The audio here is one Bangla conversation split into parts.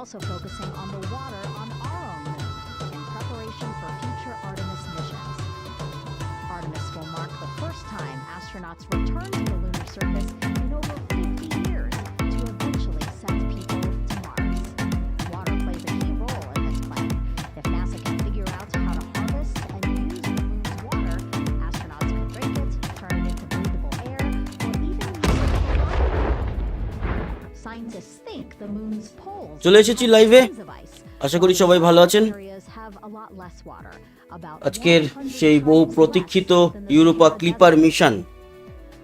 also focusing on the water on our own moon in preparation for future Artemis missions. Artemis will mark the first time astronauts return to the lunar surface in over 50 years to eventually send people to Mars. Water plays a key role in this plan. If NASA can figure out how to harvest and use the moon's water, astronauts could drink it, turn it into breathable air, or even use it for fire. Scientists think the moon's poles চলে এসেছি লাইভে। have tons of ice. আশা করি সবাই ভালো আছেন। Areas have a lot less water. About আজকের 100 সেই বহু times প্রতীক্ষিত less than the Europa Sahara clipper Desert. Mission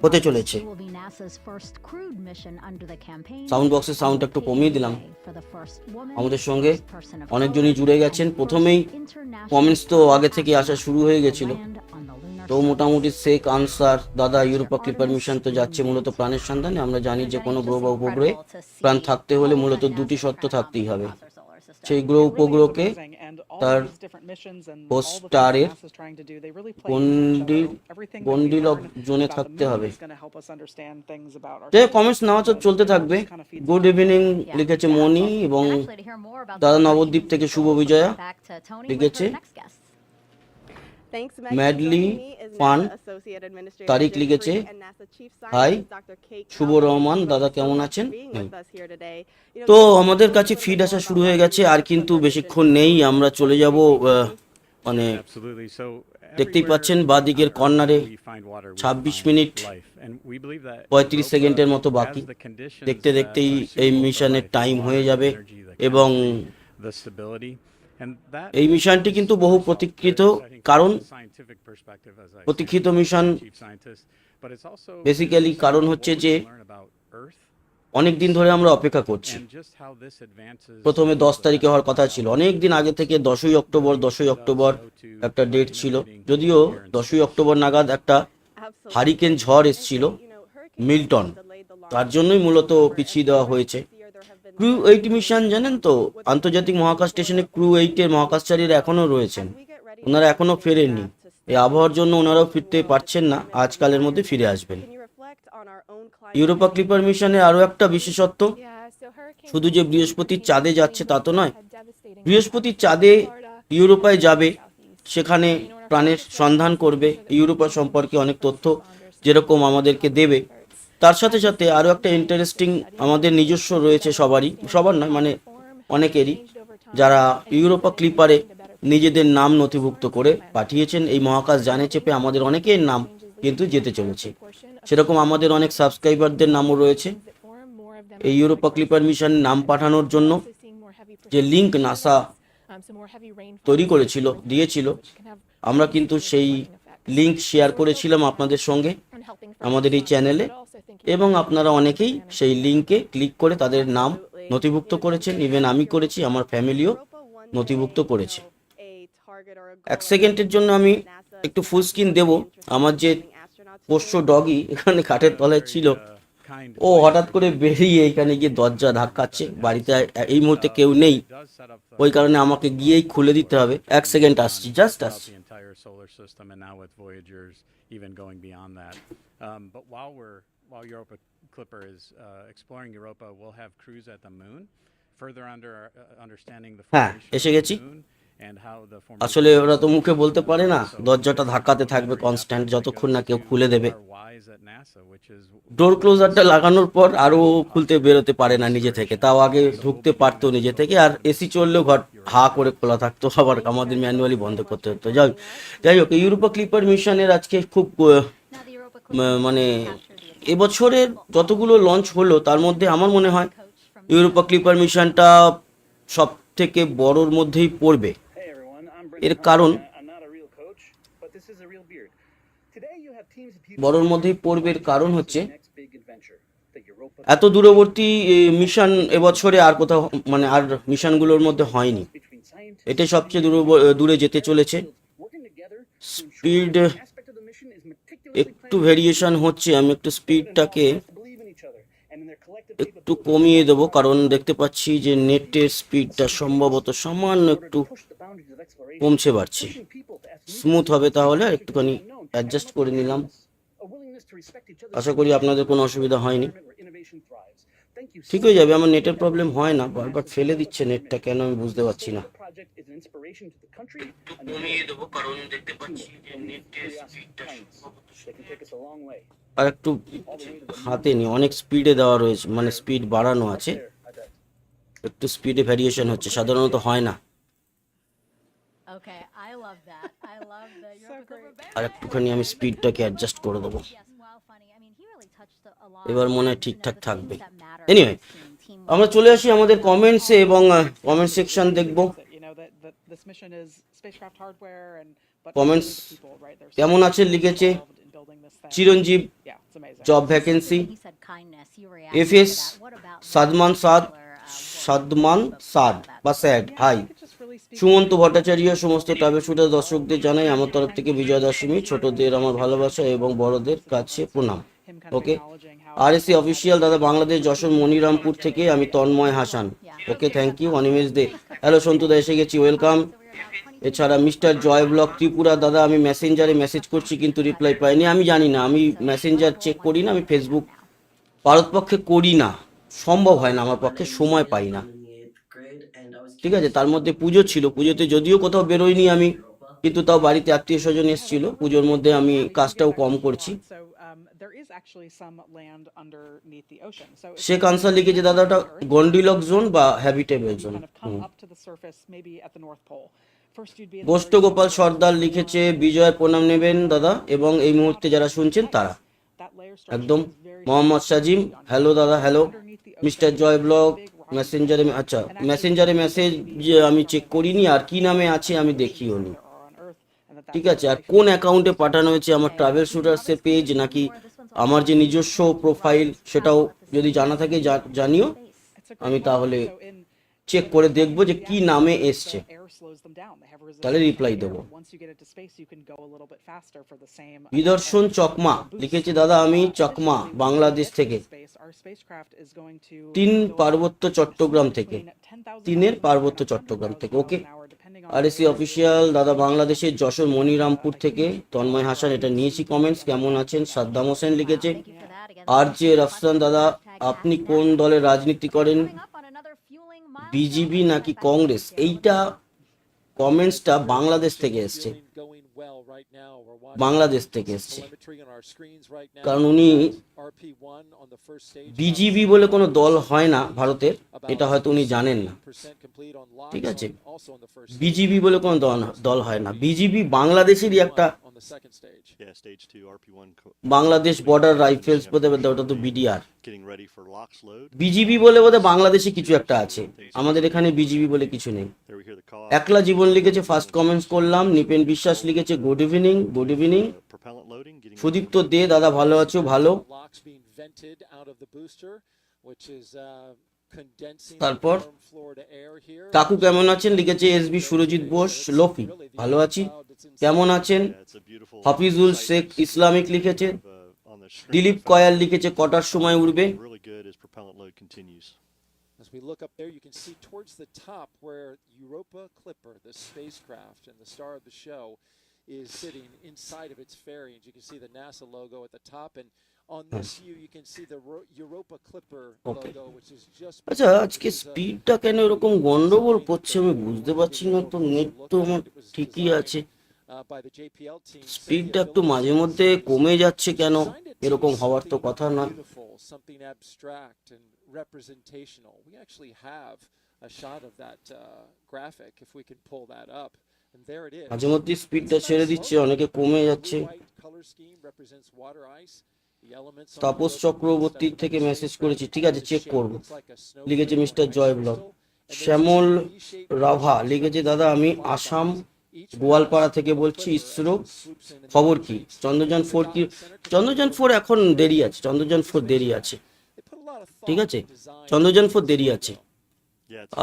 হতে চলেছে। This will be NASA's first crewed mission under the campaign. Sound বক্সের সাউন্ডটা একটু কমিয়ে দিলাম। For the first woman, আমাদের সঙ্গে first person of অনেকজনই color, জুড়ে গেছেন। and প্রথমেই first international কমেন্টস তো আগে থেকে আসা শুরু হয়ে গেছিল, land on the lunar তো surface. মোটামুটি সেক আনসার দাদা ইউরোপা ক্লিপার মিশন তো যাচ্ছে মূলত প্রাণের সন্ধানে। আমরা জানি যে কোনো গ্রহ বা উপগ্রহে প্রাণ থাকতে হলে মূলত দুটি শর্ত থাকতেই হবে। সেই গ্রহ উপগ্রহকে তার স্টারের বন্ডিল অফ জোনে থাকতে হবে। কমেন্টস নেওয়া চলতে থাকবে। গুড ইভিনিং লিখেছে মনি, এবং দাদা নবদ্বীপ থেকে শুভ বিজয়া লিখেছে। ম্যাডলি ফান তারিক লিখেছে হাই শুভ রহমান দাদা কেমন আছেন। তো আমাদের কাছে ফিড আসা শুরু হয়ে গেছে, আর কিন্তু বেশিক্ষণ নেই, আমরা চলে যাব। মানে দেখতেই পাচ্ছেন বাঁদিকের কর্নারে 26 মিনিট 35 সেকেন্ডের মতো বাকি। দেখতে দেখতেই এই মিশনের টাইম হয়ে যাবে, এবং এই মিশনটি কিন্তু বহু প্রতীক্ষিত। কারণ প্রতীক্ষিত মিশন বেসিক্যালি কারণ হচ্ছে যে অনেক দিন ধরে আমরা অপেক্ষা করছি। প্রথমে 10 তারিখে হওয়ার কথা ছিল, অনেক দিন আগে থেকে 10ই অক্টোবর একটা ডেট ছিল। যদিও 10ই অক্টোবর নাগাদ একটা হারিকেন ঝড় এসেছিল মিল্টন, তার জন্যই মূলত পিছিয়ে দেওয়া হয়েছে। ক্রু 8 মিশন জানেন তো, আন্তর্জাতিক মহাকাশ স্টেশনে ক্রু 8-এর মহাকাশচারীরা এখনো রয়েছেন, ওনারা এখনো ফেরেননি। এই আবহাওয়ার জন্য ওনারাও ফিরতে পারছেন না, আজকালের মধ্যে ফিরে আসবেন। ইউরোপা ক্লিপার মিশনের আরও একটা বিশেষত্ব, শুধু যে বৃহস্পতির চাঁদে যাচ্ছে তা তো নয়, বৃহস্পতির চাঁদে ইউরোপায় যাবে, সেখানে প্রাণের সন্ধান করবে, ইউরোপা সম্পর্কে অনেক তথ্য যেরকম আমাদেরকে দেবে। তার সাথে সাথে আরও একটা ইন্টারেস্টিং আমাদের নিজস্ব রয়েছে, সবার নয় মানে অনেকেরই, যারা ইউরোপা ক্লিপারে নিজেদের নাম নথিভুক্ত করে পাঠিয়েছেন। এই মহাকাশ জানে চেপে আমাদের অনেকের নাম কিন্তু যেতে চলেছে, সেরকম আমাদের অনেক সাবস্ক্রাইবারদের নামও রয়েছে। এই ইউরোপা ক্লিপার মিশন নাম পাঠানোর জন্য যে লিঙ্ক নাসা তৈরি দিয়েছিল, আমরা কিন্তু সেই লিঙ্ক শেয়ার করেছিলাম আপনাদের সঙ্গে আমাদের এই চ্যানেলে, এবং আপনারা অনেকেই সেই লিঙ্কে ক্লিক করে তাদের নাম নথিভুক্ত করেছেন। ইভেন আমি করেছি, আমার ফ্যামিলিও নথিভুক্ত করেছে। 1 সেকেন্ডের জন্য আমি একটু ফুল স্ক্রিন দেব। আমার যে পোষ্য ডগি এখানে খাটের তলায় ছিল, ও হঠাৎ করে বেরিয়ে এখানে গিয়ে দরজা ধাক্কাচ্ছে। বাড়িতে এই মুহূর্তে কেউ নেই, ওই কারণে আমাকে গিয়েই খুলে দিতে হবে। 1 সেকেন্ড আসছি, জাস্ট আসছি। While Europa Clipper is exploring Europa, we'll have crews at the moon, further understanding the formation এসে গেছি। of the moon and how the formation. আসলে ওরা তো মুখে বলতে পারে না, দরজাটা ধাক্কাতে থাকবে কনস্ট্যান্ট যতক্ষণ না কেউ খুলে দেবে। ডোর ক্লোজারটা লাগানোর পর আরও খুলতে বেরোতে পারে না নিজে থেকে, তাও আগে ঢুকতে পারতো নিজে থেকে, আর এসি চললেও ঘর হা করে খোলা থাকতো, আবার আমাদের ম্যানুয়ালি বন্ধ করতে হতো। যাই হোক, ইউরোপা ক্লিপার মিশনের আজকে খুব মানে এবছরের যতগুলো লঞ্চ হলো তার মধ্যে আমার মনে হয় ইউরোপা ক্লিপার মিশনটা সব থেকে বড়োর মধ্যেই পড়বে। এর কারণ হচ্ছে এত দূরবর্তী মিশন এবছরে আর কোথাও, মানে আর মিশনগুলোর মধ্যে হয়নি। এটাই সবচেয়ে দূরে যেতে চলেছে। স্পিড একটু ভেরিয়েশন হচ্ছে, আমি একটু স্পিডটাকে একটু কমিয়ে দেবো, কারণ দেখতে পাচ্ছি যে নেটের স্পিডটা সম্ভবত সামান্য একটু কমছে বাড়ছে। স্মুথ হবে তাহলে, একটুখানি অ্যাডজাস্ট করে নিলাম। আশা করি আপনাদের কোনো অসুবিধা হয়নি। ঠিক হয়ে যাবে, আমার নেটের প্রবলেম হয় না, বারবার ফেলে দিচ্ছে নেটটা, কেন আমি বুঝতে পারছি না। একটু কমিয়ে দেবো কারণ দেখতে পাচ্ছি যে নেটের স্পিডটা আর একটু হাতে নি, অনেক স্পিডে দেওয়া রয়েছে, মানে স্পিড বাড়ানো আছে, একটু স্পিডে ভ্যারিয়েশন হচ্ছে, সাধারণত হয় না। আর একটুখানি আমি স্পিডটাকে অ্যাডজাস্ট করে দেবো, এবার মনে হয় ঠিকঠাক থাকবে। এনিওয়ে, আমরা চলে আসি আমাদের কমেন্টসে এবং কমেন্ট সেকশন দেখবো। কমেন্টস কেমন আছে লিখেছে চিরঞ্জীব, জব ভ্যাকেন্সি, এফএস সাদমান সাদ বা স্যাড, হাই সুমন্ত ভট্টাচার্য, সমস্ত ট্রাভেল শুটার দর্শকদের জানাই আমার তরফ থেকে বিজয়া দশমী, ছোটদের আমার ভালোবাসা এবং বড়দের কাছে প্রণাম। ওকে, আরএসি অফিসিয়াল দাদা বাংলাদেশ যশোর মনিরামপুর থেকে আমি Tanmoy Hasan. Okay, thank you Animesh Dey. Hello সন্তুদা, এসে গেছি, ওয়েলকাম। এছাড়া মিস্টার জয় ব্লক ত্রিপুরা, দাদা আমি মেসেঞ্জারে মেসেজ করছি কিন্তু রিপ্লাই পাইনি, আমি জানি না, আমি মেসেঞ্জার চেক করি না, আমি ফেসবুক ভারতপক্ষে করি না, সম্ভব হয় না আমার পক্ষে, সময় পাই না। ঠিক আছে, তার মধ্যে পুজো ছিল, পুজোতে যদিও কোথাও বেরোইনি আমি, কিন্তু তাও বাড়িতে আত্মীয় স্বজন এসেছিল, পুজোর মধ্যে আমি কাজটাও কম করছি। শেখ আনসার লিখেছে দাদা ওটা গন্ডিলক জোন বা হ্যাবিটেবল জোন। গোষ্ঠ গোপাল সর্দার লিখেছে বিজয় প্রণাম নেবেন দাদা এবং এই মুহূর্তে যারা শুনছেন তারা একদম। মোহাম্মদ সাজিম, হ্যালো দাদা, হ্যালো। মিস্টার জয় ব্লগ মেসেঞ্জারে, আচ্ছা মেসেঞ্জারে মেসেজ আমি চেক করিনি, আর কি নামে আছে আমি দেখিও নি। ঠিক আছে, আর কোন অ্যাকাউন্টে পাঠানো হয়েছে, আমার ট্রাভেল শুটার্সের পেজ নাকি আমার যে নিজস্ব প্রোফাইল, সেটাও যদি জানা থাকে জানিও, আমি তাহলে চেক করে দেখবো যে কি নামে এসছে, তাহলে রিপ্লাই দেবো। বিদর্শন চকমা লিখেছে দাদা আমি চকমা বাংলাদেশ থেকে, পার্বত্য চট্টগ্রাম থেকে, পার্বত্য চট্টগ্রাম থেকে। ওকে, আরএসি অফিসিয়াল দাদা বাংলাদেশের যশোর মনিরামপুর থেকে তন্ময় হাসান, এটা নিয়েছি কমেন্টস। কেমন আছেন সাদ্দাম হোসেন লিখেছে। আর জে রফসান দাদা আপনি কোন দলের রাজনীতি করেন, বিজেপি নাকি কংগ্রেস, এইটা কমেন্টসটা বাংলাদেশ থেকে এসছে, বাংলাদেশ থেকে এসছে, কারণ উনি বিজেপি বলে কোনো দল হয় না ভারতের, এটা হয়তো উনি জানেন না। ঠিক আছে, বিজেপি বলে কোনো দল হয় না, বিজেপি বাংলাদেশেরই একটা, বাংলাদেশ বর্ডার রাইফেলস বোধহয়, ওটা তো বিডিআর, বিজেপি বলে বোধহয় বাংলাদেশে কিছু একটা আছে, আমাদের এখানে বিজেপি বলে কিছু নেই। একলা জীবন লিখেছে ফার্স্ট কমেন্টস করলাম। নিপেন বিশ্বাস লিখেছে good evening, good evening. Sudipta Dey দাদা ভালো আছো, ভালো। তারপর কাকু কেমন আছেন লিখেছে এসবি সুরজিৎ বোস লোফি, ভালো আছি, কেমন আছেন। হাফিজুল শেখ ইসলামিক লিখেছে। দিলীপ কয়াল লিখেছে কটার সময় উঠবে। As we look up there, you can see towards the top where Europa Clipper, the spacecraft and the star of the show, is sitting inside of its fairing. You can see the NASA logo at the top, and on this view you can see the Europa Clipper logo, which is just... আচ্ছা, আজকে স্পিডটা কেন এরকম গন্ডগোল করছে আমি বুঝতে পারছি না, তো নেট তো আমার ঠিকই আছে, স্পিডটা একটু মাঝে মধ্যে কমে যাচ্ছে কেন, এরকম হওয়ার তো কথা নয়। Representational. We actually have a shot of that graphic if we can pull that up, and there it is. মাঝে মধ্যে স্পিডটা ছেড়ে দিচ্ছে, অনেকে কমে যাচ্ছে। তাপস চক্রবর্তী থেকে মেসেজ করেছি, ঠিক আছে চেক করব, লিখেছে মিস্টার জয় ব্লগ। শ্যামল রাভা লিখেছে দাদা আমি আসাম গোয়ালপাড়া থেকে বলছি, ইসরো খবর কি, চন্দ্রযান 4 কি, চন্দ্রযান 4 এখন দেরি আছে, চন্দ্রযান 4 দেরি আছে, ঠিক আছে, চন্দ্রযান 4 দেরি আছে।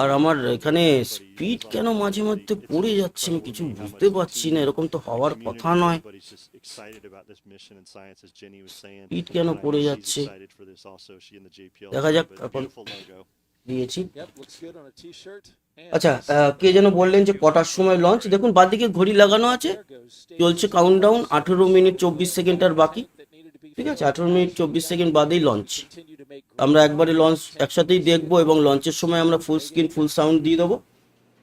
আর আমার এখানে স্পিড কেন মাঝে মধ্যে পড়ে যাচ্ছে আমি কিছু বুঝতে পারছি না, এরকম তো হওয়ার কথা নয়, স্পিড কেন পড়ে যাচ্ছে, দেখা যাক। এখন দিয়েছি। আচ্ছা, কে যেন বললেন যে কটার সময় লঞ্চ, দেখুন বাদিকে ঘড়ি লাগানো আছে, চলছে কাউন্টডাউন, 18 মিনিট 24 সেকেন্ড আর বাকি, ঠিক আছে, 18 মিনিট 24 সেকেন্ড বাদেই লঞ্চ। আমরা একবারে লঞ্চ একসাথেই দেখবো এবং লঞ্চের সময় আমরা ফুল স্ক্রিন ফুল সাউন্ড দিয়ে দেবো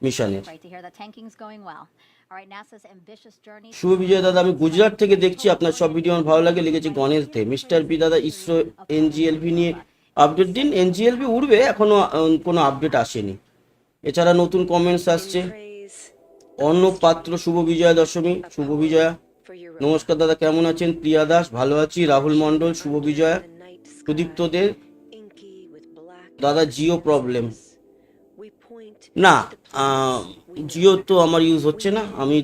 মিশনের। Great to hear that tanking's going well. All right, NASA's ambitious journey. শুভ বিজয় দাদা, আমি গুজরাট থেকে দেখছি, আপনার সব ভিডিও আমার ভালো লাগে, লিখেছে গণেশ দে। মিস্টার বি দাদা, ইসরো এনজিএলভি নিয়ে আপডেট দিন। এনজিএলভি উড়বে, এখনো কোনো আপডেট আসেনি। এছাড়া নতুন কমেন্টস আসছে। অর্ণব পাত্র, শুভ বিজয়া দশমী, শুভ বিজয়া। নমস্কার দাদা, কেমন আছেন? প্রিয়া দাস, ভালো আছি। রাহুল মণ্ডল, শুভ বিজয়া। সুদীপ্ত দে, দাদা জিও প্রবলেম না, জিও তো আমার ইউজ হচ্ছে না, আমি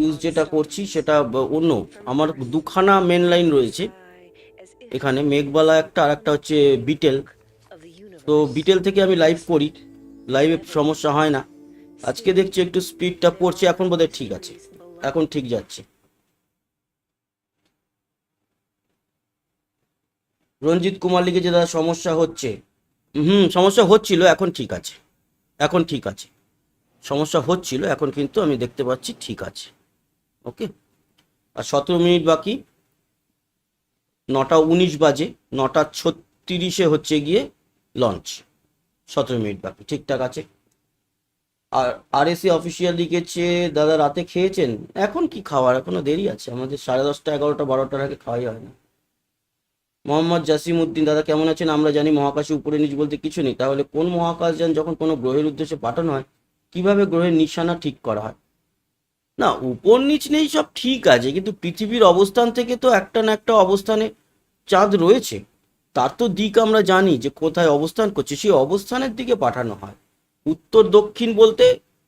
ইউজ যেটা করছি সেটা অন্য। আমার দুখানা মেন লাইন রয়েছে এখানে, মেঘবালা একটা আর একটা হচ্ছে বিটেল। তো বিটেল থেকে আমি লাইভ করি, লাইভে সমস্যা হয় না। আজকে দেখছি একটু স্পিডটা পড়ছে, এখন বোধহয় ঠিক আছে, এখন ঠিক যাচ্ছে। রঞ্জিত কুমার লিখেছে দাদা সমস্যা হচ্ছে। সমস্যা হচ্ছিল, এখন ঠিক আছে, এখন ঠিক আছে। সমস্যা হচ্ছিল, এখন কিন্তু আমি দেখতে পাচ্ছি ঠিক আছে। ওকে, আর 17 মিনিট বাকি, 9টা 19 বাজে, 9টা 36 হচ্ছে গিয়ে লঞ্চ। 17 মিনিট বাকি, ঠিকঠাক আছে। আর আরএসি অফিসিয়াল লিখেছে দাদা রাতে খেয়েছেন? এখন কি খাওয়ার, এখনো দেরি আছে, আমাদের 10:30 11টা 12টার আগে খাওয়াই হয় না। মোহাম্মদ জাসিম উদ্দিন, দাদা কেমন আছেন? আমরা জানি মহাকাশে উপরে নিচ বলতে কিছু নেই, তাহলে কোন মহাকাশযান যখন কোনো গ্রহের উদ্দেশ্যে পাঠানো হয় কিভাবে গ্রহের নিশানা ঠিক করা হয়? না, উপর নিচ নেই, সব ঠিক আছে, কিন্তু পৃথিবীর অবস্থান থেকে তো একটা না একটা অবস্থানে চাঁদ রয়েছে, তার তো দিক আমরা জানি যে কোথায় অবস্থান করছে, সেই অবস্থানের দিকে পাঠানো হয়। উত্তর দক্ষিণ বলতে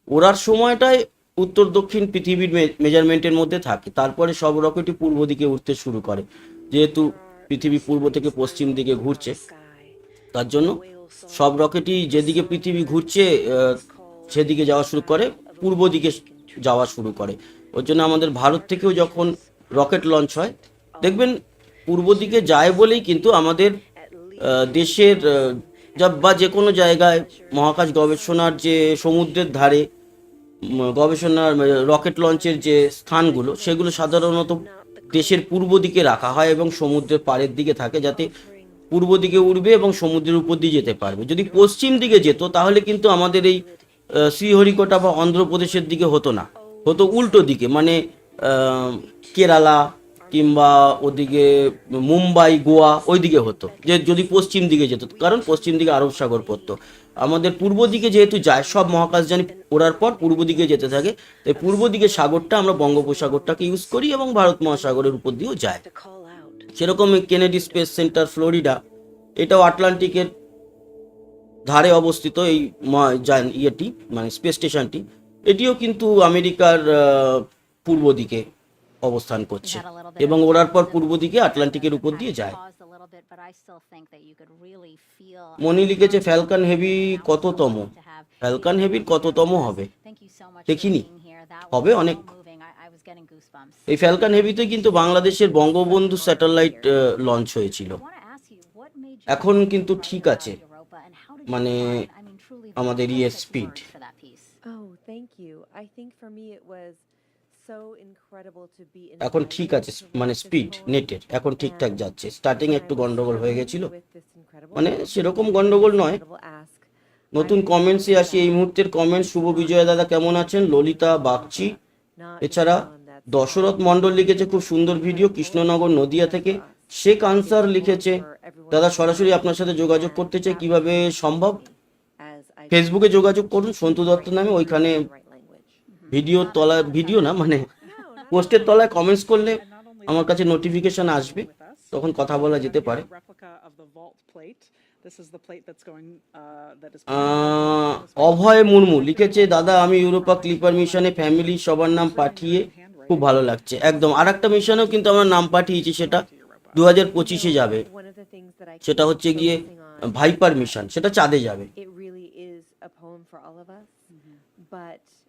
ওড়ার সময়টায় উত্তর দক্ষিণ পৃথিবীর মেজারমেন্টের মধ্যে থাকে, তারপরে সব রকেটই পূর্ব দিকে উঠতে শুরু করে, যেহেতু পৃথিবী পূর্ব থেকে পশ্চিম দিকে ঘুরছে, তার জন্য সব রকেটই যেদিকে পৃথিবী ঘুরছে সেদিকে যাওয়া শুরু করে, পূর্ব দিকে যাওয়া শুরু করে। ওর জন্য আমাদের ভারত থেকেও যখন রকেট লঞ্চ হয় দেখবেন পূর্ব দিকে যায় বলেই কিন্তু আমাদের দেশের বা যে কোনো জায়গায় মহাকাশ গবেষণার যে সমুদ্রের ধারে গবেষণার রকেট লঞ্চের যে স্থানগুলো সেগুলো সাধারণত দেশের পূর্ব দিকে রাখা হয় এবং সমুদ্রের পাড়ের দিকে থাকে, যাতে পূর্ব দিকে উড়বে এবং সমুদ্রের উপর দিয়ে যেতে পারবে। যদি পশ্চিম দিকে যেত তাহলে কিন্তু আমাদের এই শ্রীহরিকোটা বা অন্ধ্রপ্রদেশের দিকে হতো না, হতো উল্টো দিকে, মানে কেরালা কিংবা ওদিকে মুম্বাই গোয়া ওই দিকে হতো, যে যদি পশ্চিম দিকে যেত, কারণ পশ্চিম দিকে আরব সাগর পড়তো। আমাদের পূর্ব দিকে যেহেতু যায়, সব মহাকাশযান ওড়ার পর পূর্ব দিকে যেতে থাকে, তাই পূর্ব দিকে সাগরটা আমরা বঙ্গোপসাগরটাকে ইউজ করি এবং ভারত মহাসাগরের উপর দিয়েও যায়। সেরকম কেনেডি স্পেস সেন্টার ফ্লোরিডা, এটাও আটলান্টিকের ধারে অবস্থিত, এই ইয়েটি মানে স্পেস স্টেশনটি, এটিও কিন্তু আমেরিকার পূর্ব দিকে অবস্থান করছে এবং ওড়ার পর পূর্ব দিকে আটলান্টিকের উপর দিয়ে যায়। মনি লিখেছে ফ্যালকন হেভি কততম? ফ্যালকন হেভির কততম হবে দেখিনি, হবে অনেক। এই ফ্যালকন হেভিতে কিন্তু বাংলাদেশের বঙ্গবন্ধু স্যাটেলাইট লঞ্চ হয়েছিল, এখন কিন্তু ঠিক আছে, মানে আমাদের ইয়ে স্পিড। এখন ঠিক আছে, মানে স্পিড নেটের এখন ঠিকঠাক যাচ্ছে, স্টার্টিং একটু গন্ডগোল হয়ে গেছিল, মানে সেরকম গন্ডগোল নয়। নতুন কমেন্টসে আসি, এই মুহূর্তের কমেন্ট, শুভ বিজয় দাদা কেমন আছেন? ললিতা বাগচি, এছাড়া দশরথ মণ্ডল লিখেছে খুব সুন্দর ভিডিও কৃষ্ণনগর নদিয়া থেকে। শেখ আনসার লিখেছে দাদা সরাসরি আপনার সাথে যোগাযোগ করতে চাই, কিভাবে সম্ভব? ফেসবুকে যোগাযোগ করুন সন্তু দত্ত নামে, ওইখানে ভিডিওর তলায়, ভিডিও না মানে পোস্টের তলায় কমেন্টস করলে আমার কাছে নোটিফিকেশন আসবে, তখন কথা বলা যেতে পারে। অভয় মুর্মু লিখেছে দাদা আমি ইউরোপা ক্লিপার মিশনে ফ্যামিলি সবার নাম পাঠিয়ে খুব ভালো লাগছে। একদম, আর একটা মিশনেও কিন্তু আমার নাম পাঠিয়েছি, সেটা 2025-এ যাবে, সেটা হচ্ছে গিয়ে ভাইপার মিশন, সেটা চাঁদে যাবে।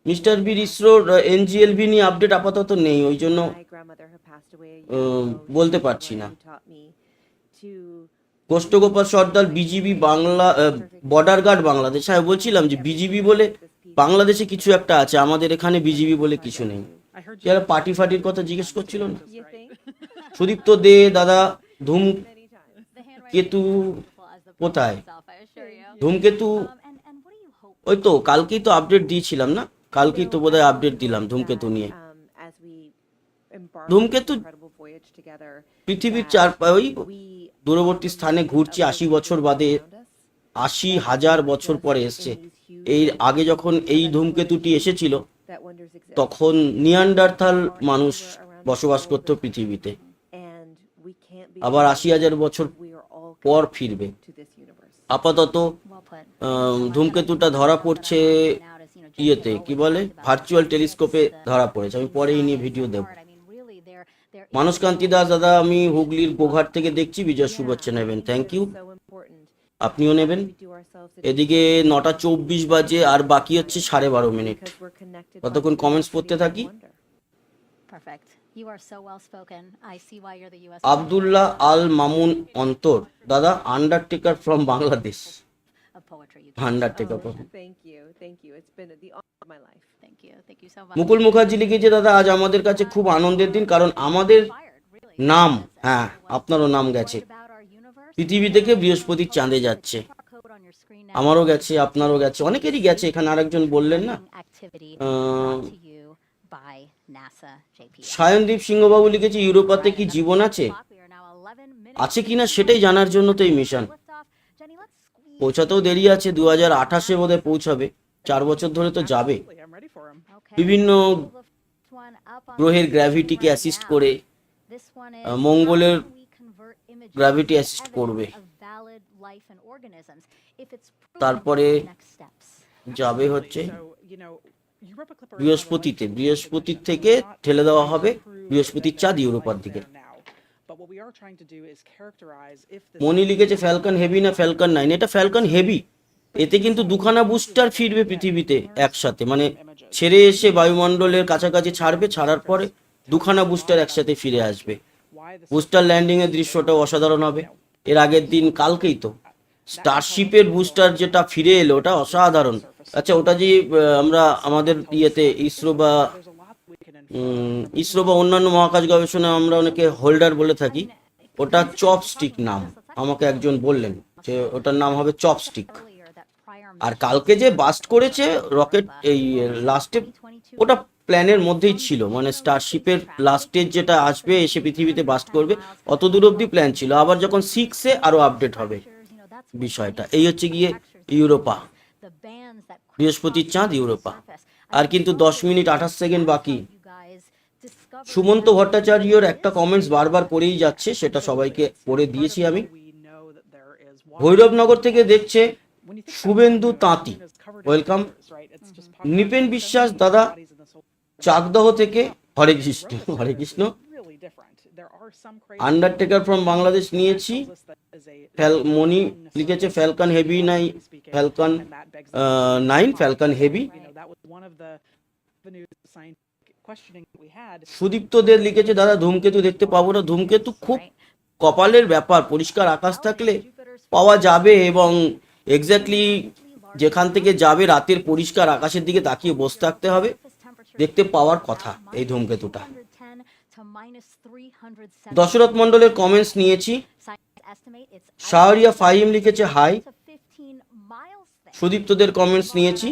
মিস্টার বির ইসরোর এনজিএলভি নিয়ে আপডেট আপাতত নেই, ওই জন্য বলতে পারছি না। Goshthagopal Sardar, BGB Bangla border guard Bangladesh, হ্যাঁ বলছিলাম যে বিজিবি বলে বাংলাদেশে কিছু একটা আছে, আমাদের এখানে বিজিবি বলে কিছু নেই। যারা পার্টি ফাটির কথা জিজ্ঞেস করছিল না, সুদীপ্ত দে দাদা ধূমকেতু কোথায়? ধূমকেতু ওই তো কালকেই তো আপডেট দিয়েছিলাম না, কালকেই তো বোধহয় আপডেট দিলাম ধূমকেতু নিয়ে। ধূমকেতু পৃথিবীর ওই দূরবর্তী স্থানে ঘুরছে 80 বছর বাদে, 80,000 বছর পরে এসছে। এই আগে যখন এই ধূমকেতুটি এসেছিল তখন নিয়ান্ডারথাল মানুষ বসবাস করত পৃথিবীতে, আবার 80,000 বছর পর ফিরবে। আপাতত ধূমকেতুটা ধরা পড়ছে ইয়েতে, কি বলে, ভার্চুয়াল টেলিস্কোপে ধরা পড়েছে। আমি পরে এই নিয়ে ভিডিও দেব। মানসকান্তি দাস দাদা, আমি হুগলির গোঘাট থেকে দেখছি, বিজয় শুভেচ্ছা নেবেন, থ্যাংক ইউ, আপনিও নেবেন। এদিকে 9:24 বাজে, আর বাকি হচ্ছে 12:30 মিনিট, ততক্ষণ কমেন্টস পড়তে থাকি। আব্দুল্লাহ আল মামুন অন্তর দাদা, আন্ডারটেকার ফ্রম বাংলাদেশ। মুকুল মুখার্জি লিখেছে দাদা, আজ আমাদের কাছে খুব আনন্দের দিন, কারণ আমাদের নাম, হ্যাঁ আপনারও নাম গেছে পৃথিবী থেকে বৃহস্পতির চাঁদে যাচ্ছে। আমারও গেছে, আপনারও গেছে, অনেকেরই গেছে। এখানে আরেকজন বললেন না, সায়নদীপ সিংহবাবু লিখেছে, ইউরোপাতে কি জীবন আছে, আছে কিনা সেটাই জানার জন্য তো এই মিশন। পৌঁছাতেও দেরি আছে, 2028-এ বোধহয় পৌঁছাবে, 4 বছর ধরে তো যাবে। বিভিন্ন গ্রহের গ্র্যাভিটিকে অ্যাসিস্ট করে মঙ্গলের গ্র্যাভিটি অ্যাসিস্ট করবে, তারপরে যাবে হচ্ছে বৃহস্পতিতে, বৃহস্পতির থেকে ঠেলে দেওয়া হবে বৃহস্পতির চাঁদ ইউরোপার দিকে। মনি লিখেছে ফ্যালকন হেভি না ফ্যালকন 9? এটা ফ্যালকন হেভি, এতে কিন্তু 2খানা বুস্টার ফিরবে পৃথিবীতে একসাথে, মানে ছেড়ে এসে বায়ুমণ্ডলের কাছাকাছি ছাড়বে, ছাড়ার পরে 2খানা বুস্টার একসাথে ফিরে আসবে। বুস্টার ল্যান্ডিং এর দৃশ্যটা অসাধারণ হবে। এর আগের দিন কালকেই তো স্টারশিপের বুস্টার যেটা ফিরে এলো, ওটা অসাধারণ। আচ্ছা, ওটা যে আমরা আমাদের ইয়েতে ইসরো বা অন্যান্য মহাকাশ গবেষণা আমরা অনেকে হোল্ডার বলে থাকি, ওটা চপস্টিক নাম, আমাকে একজন বললেন যে ওটার নাম হবে চপস্টিক। আর কালকে যে বাস্ট করেছে রকেট এই লাস্টে, ওটা প্ল্যানের মধ্যেই ছিল, মানে স্টারশিপের লাস্টের যেটা আসবে এসে পৃথিবীতে বাস্ট করবে, অত দূর অব্দি প্ল্যান ছিল। আবার যখন 6-এ আরো আপডেট হবে বিষয়টা। এই হচ্ছে গিয়ে ইউরোপা, বৃহস্পতির চাঁদ ইউরোপা। আর কিন্তু 10 মিনিট 28 সেকেন্ড বাকি। সুমন্ত ভট্টাচার্যর একটা কমেন্টস বারবার করেই যাচ্ছে, সেটা সবাইকে পড়ে দিয়েছি আমি। ভৈরবনগর থেকে দেখছে শুভেন্দু তাঁতি, ওয়েলকাম। নিপেন বিশ্বাস দাদা চাকদহ থেকে, হরে কৃষ্ণ হরে কৃষ্ণ। আন্ডারটেকার ফ্রম বাংলাদেশ নিয়েছি। মনি লিখেছে ফ্যালকন হেভি নাই, ফ্যালকন 9 ফ্যালকন হেভি। সুদীপ্ত দের লিখেছে দাদা ধূমকেতু দেখতে পাবো না। ধূমকেতু খুব কপালের ব্যাপার, পরিষ্কার আকাশ থাকলে পাওয়া যাবে, এবং এক্স্যাক্টলি যেখান থেকে যাবে রাতের পরিষ্কার আকাশের দিকে তাকিয়ে বসে থাকতে হবে, দেখতে পাওয়ার কথা এই ধূমকেতুটা। দশরথ মন্ডলের কমেন্টস নিয়েছি। শাহরিয়া ফাহিম লিখেছে হাই। সুদীপ্তদের কমেন্টস নিয়েছি।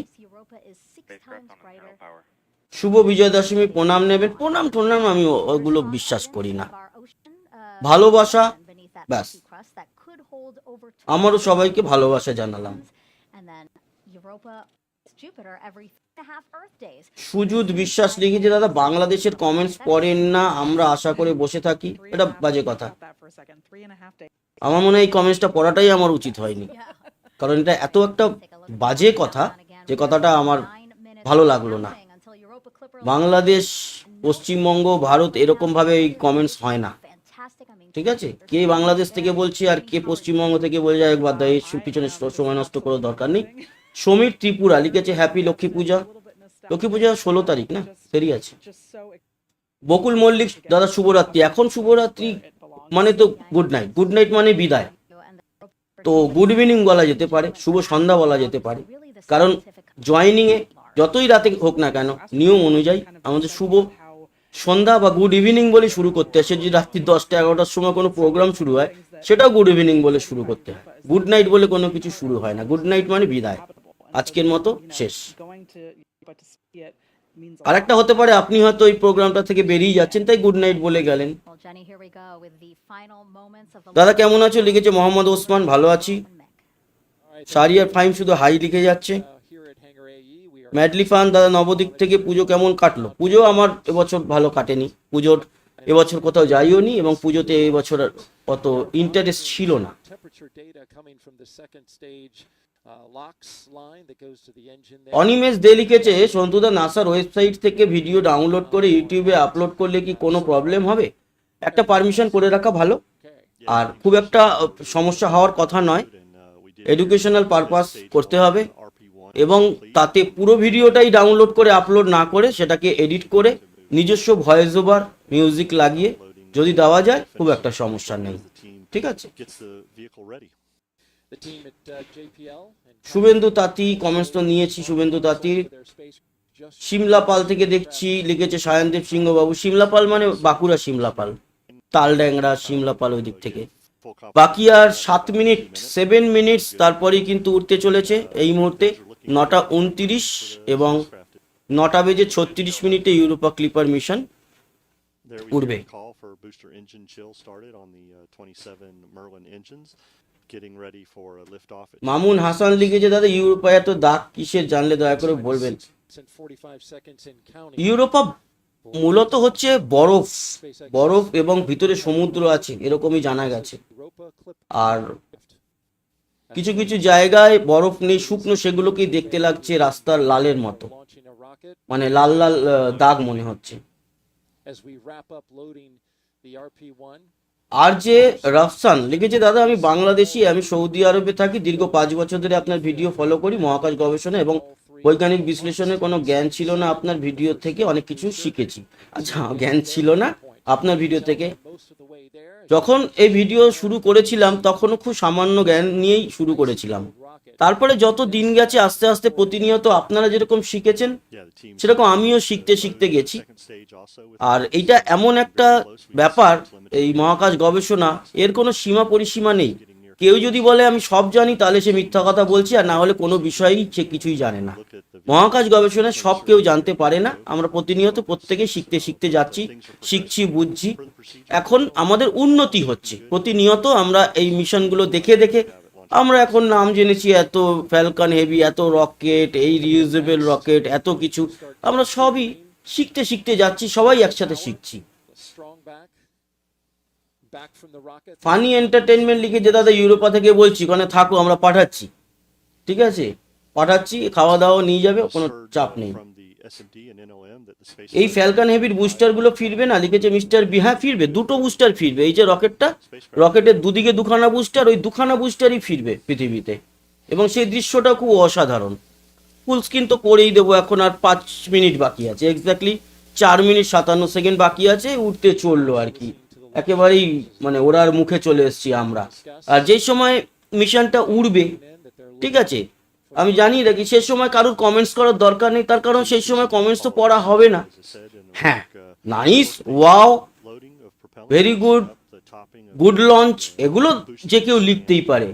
শুভ বিজয় দশমী, প্রণাম নেবেন। প্রণাম টোনাম আমি ওগুলো বিশ্বাস করি না, ভালোবাসা ব্যাস। আমারও সবাইকে ভালোবাসা জানালাম। সুজুদ বিশ্বাস লিখেছে দাদা বাংলাদেশের কমেন্টস পড়েন না, আমরা আশা করে বসে থাকি। এটা বাজে কথা, আমার মনে হয় এই কমেন্টসটা পড়াটাই আমার উচিত হয়নি, কারণ এটা এত একটা বাজে কথা যে কথাটা আমার ভালো লাগলো না। বাংলাদেশ, পশ্চিমবঙ্গ, ভারত এরকম ভাবে এই কমেন্টস হয় না, ঠিক আছে? কে বাংলাদেশ থেকে বলছে আর কে পশ্চিমবঙ্গ থেকে বলে যায়, একবার এই পিছনে সময় নষ্ট করার দরকার নেই। সমীর ত্রিপুরা লিখেছে হ্যাপি লক্ষ্মী পূজা। লক্ষ্মী পূজা 16 তারিখ না, দেরি আছে। বকুল মল্লিক দাদা শুভরাত্রি। এখন শুভরাত্রি মানে তো গুড নাইট, গুড নাইট মানে বিদায়, তো গুড ইভিনিং বলা যেতে পারে, শুভ সন্ধ্যা বলা যেতে পারে, কারণ জয়নিং এ যতই রাতে হোক না কেন নিয়ম অনুযায়ী আমাদের শুভ সন্ধ্যা বা গুড ইভিনিং বলে শুরু করতে হয়। সে যদি রাত্রি 10টা-11টার সময় কোনো প্রোগ্রাম শুরু হয় সেটাও গুড ইভিনিং বলে শুরু করতে হয়। গুড নাইট বলে কোনো কিছু শুরু হয় না। গুড নাইট মানে বিদায়, আজকের মতো শেষ। আরেকটা হতে পারে আপনি হয়তো এই প্রোগ্রামটা থেকে বেরিয়ে যাচ্ছেন তাই গুড নাইট বলে গেলেন। Well, Jenny, here we go with the final moments of the দাদা কেমন আছো? লিখেছে মোহাম্মদ ওসমান, ভালো আছি। সারিয়ার ফাইম শুধু হাই লিখে যাচ্ছে। ম্যাডলি ফান, দাদা নবদ্বীপ থেকে পুজো কেমন কাটলো? পুজো আমার এবছর ভালো কাটেনি। পুজোর এবছর কোথাও যাইও নি এবং পুজোতে এবছর অত ইন্টারেস্ট ছিল না। অনিমেষ দে লিখেছে সন্তুদা নাসার ওয়েবসাইট থেকে ভিডিও ডাউনলোড করে ইউটিউবে আপলোড করলে কি কোনো প্রবলেম হবে? একটা পারমিশন করে রাখা ভালো, আর খুব একটা সমস্যা হওয়ার কথা নয়। এডুকেশনাল পারপাস করতে হবে এবং তাতে পুরো ভিডিওটাই ডাউনলোড করে আপলোড না করে সেটাকে এডিট করে নিজস্ব ভয়েস ওভার মিউজিক লাগিয়ে যদি দেওয়া যায় খুব একটা সমস্যা নেই, ঠিক আছে? শুভেন্দু তাঁতি কমেন্টস তো নিয়েছি। শুভেন্দু তাঁতির সিমলাপাল থেকে দেখছি লিখেছে সায়নদীপ সিংহ বাবু। সিমলাপাল মানে বাঁকুড়া সিমলাপাল, তালড্যাংরা সিমলাপাল ওই দিক থেকে। বাকি আর 7 মিনিটস তারপরেই কিন্তু উঠতে চলেছে। এই মুহূর্তে 9:29 এবং 9:36 ইউরোপা ক্লিপার মিশন উঠবে। মামুন হাসান লিখেছে দাদা ইউরোপা এত দাগ কিসের জানলে দয়া করে বলবেন। ইউরোপা মূলত হচ্ছে বরফ, বরফ এবং ভিতরে সমুদ্র আছে এরকমই জানা গেছে। আর কিছু কিছু জায়গায় বরফ নেই, শুকনো, সেগুলোকেই দেখতে লাগছে রাস্তার লালের মতো, মানে লাল লাল দাগ মনে হচ্ছে। আর যে রাফসান লিখেছে দাদা আমি বাংলাদেশি, আমি সৌদি আরবে থাকি, দীর্ঘ 5 বছর ধরে আপনার ভিডিও ফলো করি। মহাকাশ গবেষণা এবং বৈজ্ঞানিক বিশ্লেষণের কোনো জ্ঞান ছিল না, আপনার ভিডিও থেকে অনেক কিছু শিখেছি। আচ্ছা, জ্ঞান ছিল না আপনার ভিডিও থেকে? যখন এই ভিডিও শুরু করেছিলাম তখনও খুব সামান্য জ্ঞান নিয়েই শুরু করেছিলাম। তারপরে যত দিন গেছে আস্তে আস্তে প্রতিনিয়ত আপনারা যেরকম শিখেছেন সেরকম আমিও শিখতে শিখতে গেছি। আর এইটা এমন একটা ব্যাপার, এই মহাকাশ গবেষণা, এর কোনো সীমা পরিসীমা নেই। কেউ যদি বলে আমি সব জানি তাহলে সে মিথ্যা কথা বলছে, আর না হলে কোনো বিষয়ই সে কিছুই জানে না। মহাকাশ গবেষণায় সব কেউ জানতে পারে না। আমরা প্রতিনিয়ত প্রত্যেকে শিখতে শিখতে যাচ্ছি, শিখছি, বুঝছি। এখন আমাদের উন্নতি হচ্ছে প্রতিনিয়ত। আমরা এই মিশনগুলো দেখে দেখে আমরা এখন নাম জেনেছি, এত ফ্যালকন হেভি, এত রকেট, এই রিউজেবল রকেট, এত কিছু আমরা সবই শিখতে শিখতে যাচ্ছি, সবাই একসাথে শিখছি। ফানি এন্টারটেনমেন্ট লিখে যে দাদা ইউরোপা থেকে বলছি, ওখানে থাকো, আমরা পাঠাচ্ছি, ঠিক আছে, পাঠাচ্ছি, খাওয়া দাওয়া নিয়ে যাবে, কোনো চাপ নেই। এই ফ্যালকন হেভির বুস্টারগুলো ফিরবে না লিখেছে মিস্টার বি। হ্যাঁ ফিরবে, 2টো বুস্টার ফিরবে। এই যে রকেটটা, রকেটের দুদিকে 2খানা বুস্টার, ওই 2খানা বুস্টারই ফিরবে পৃথিবীতে, এবং সেই দৃশ্যটা খুব অসাধারণ। ফুল স্ক্রিন তো করেই দেবো, এখন আর 5 মিনিট বাকি আছে, এক্স্যাক্টলি 4 মিনিট 57 সেকেন্ড বাকি আছে, উঠতে চললো আর কি, একেবারেই মানে ওরার মুখে চলে এসেছি আমরা। আর যেই সময় মিশনটা উড়বে, ঠিক আছে, আমি জানি রাখি সেই সময় কারোর কমেন্টস করার দরকার নেই, তার কারণ সেই সময় কমেন্টস তো পড়া হবে না। হ্যাঁ, nice, wow, very good, good launch, এগুলো যে কেউ লিখতেই পারে।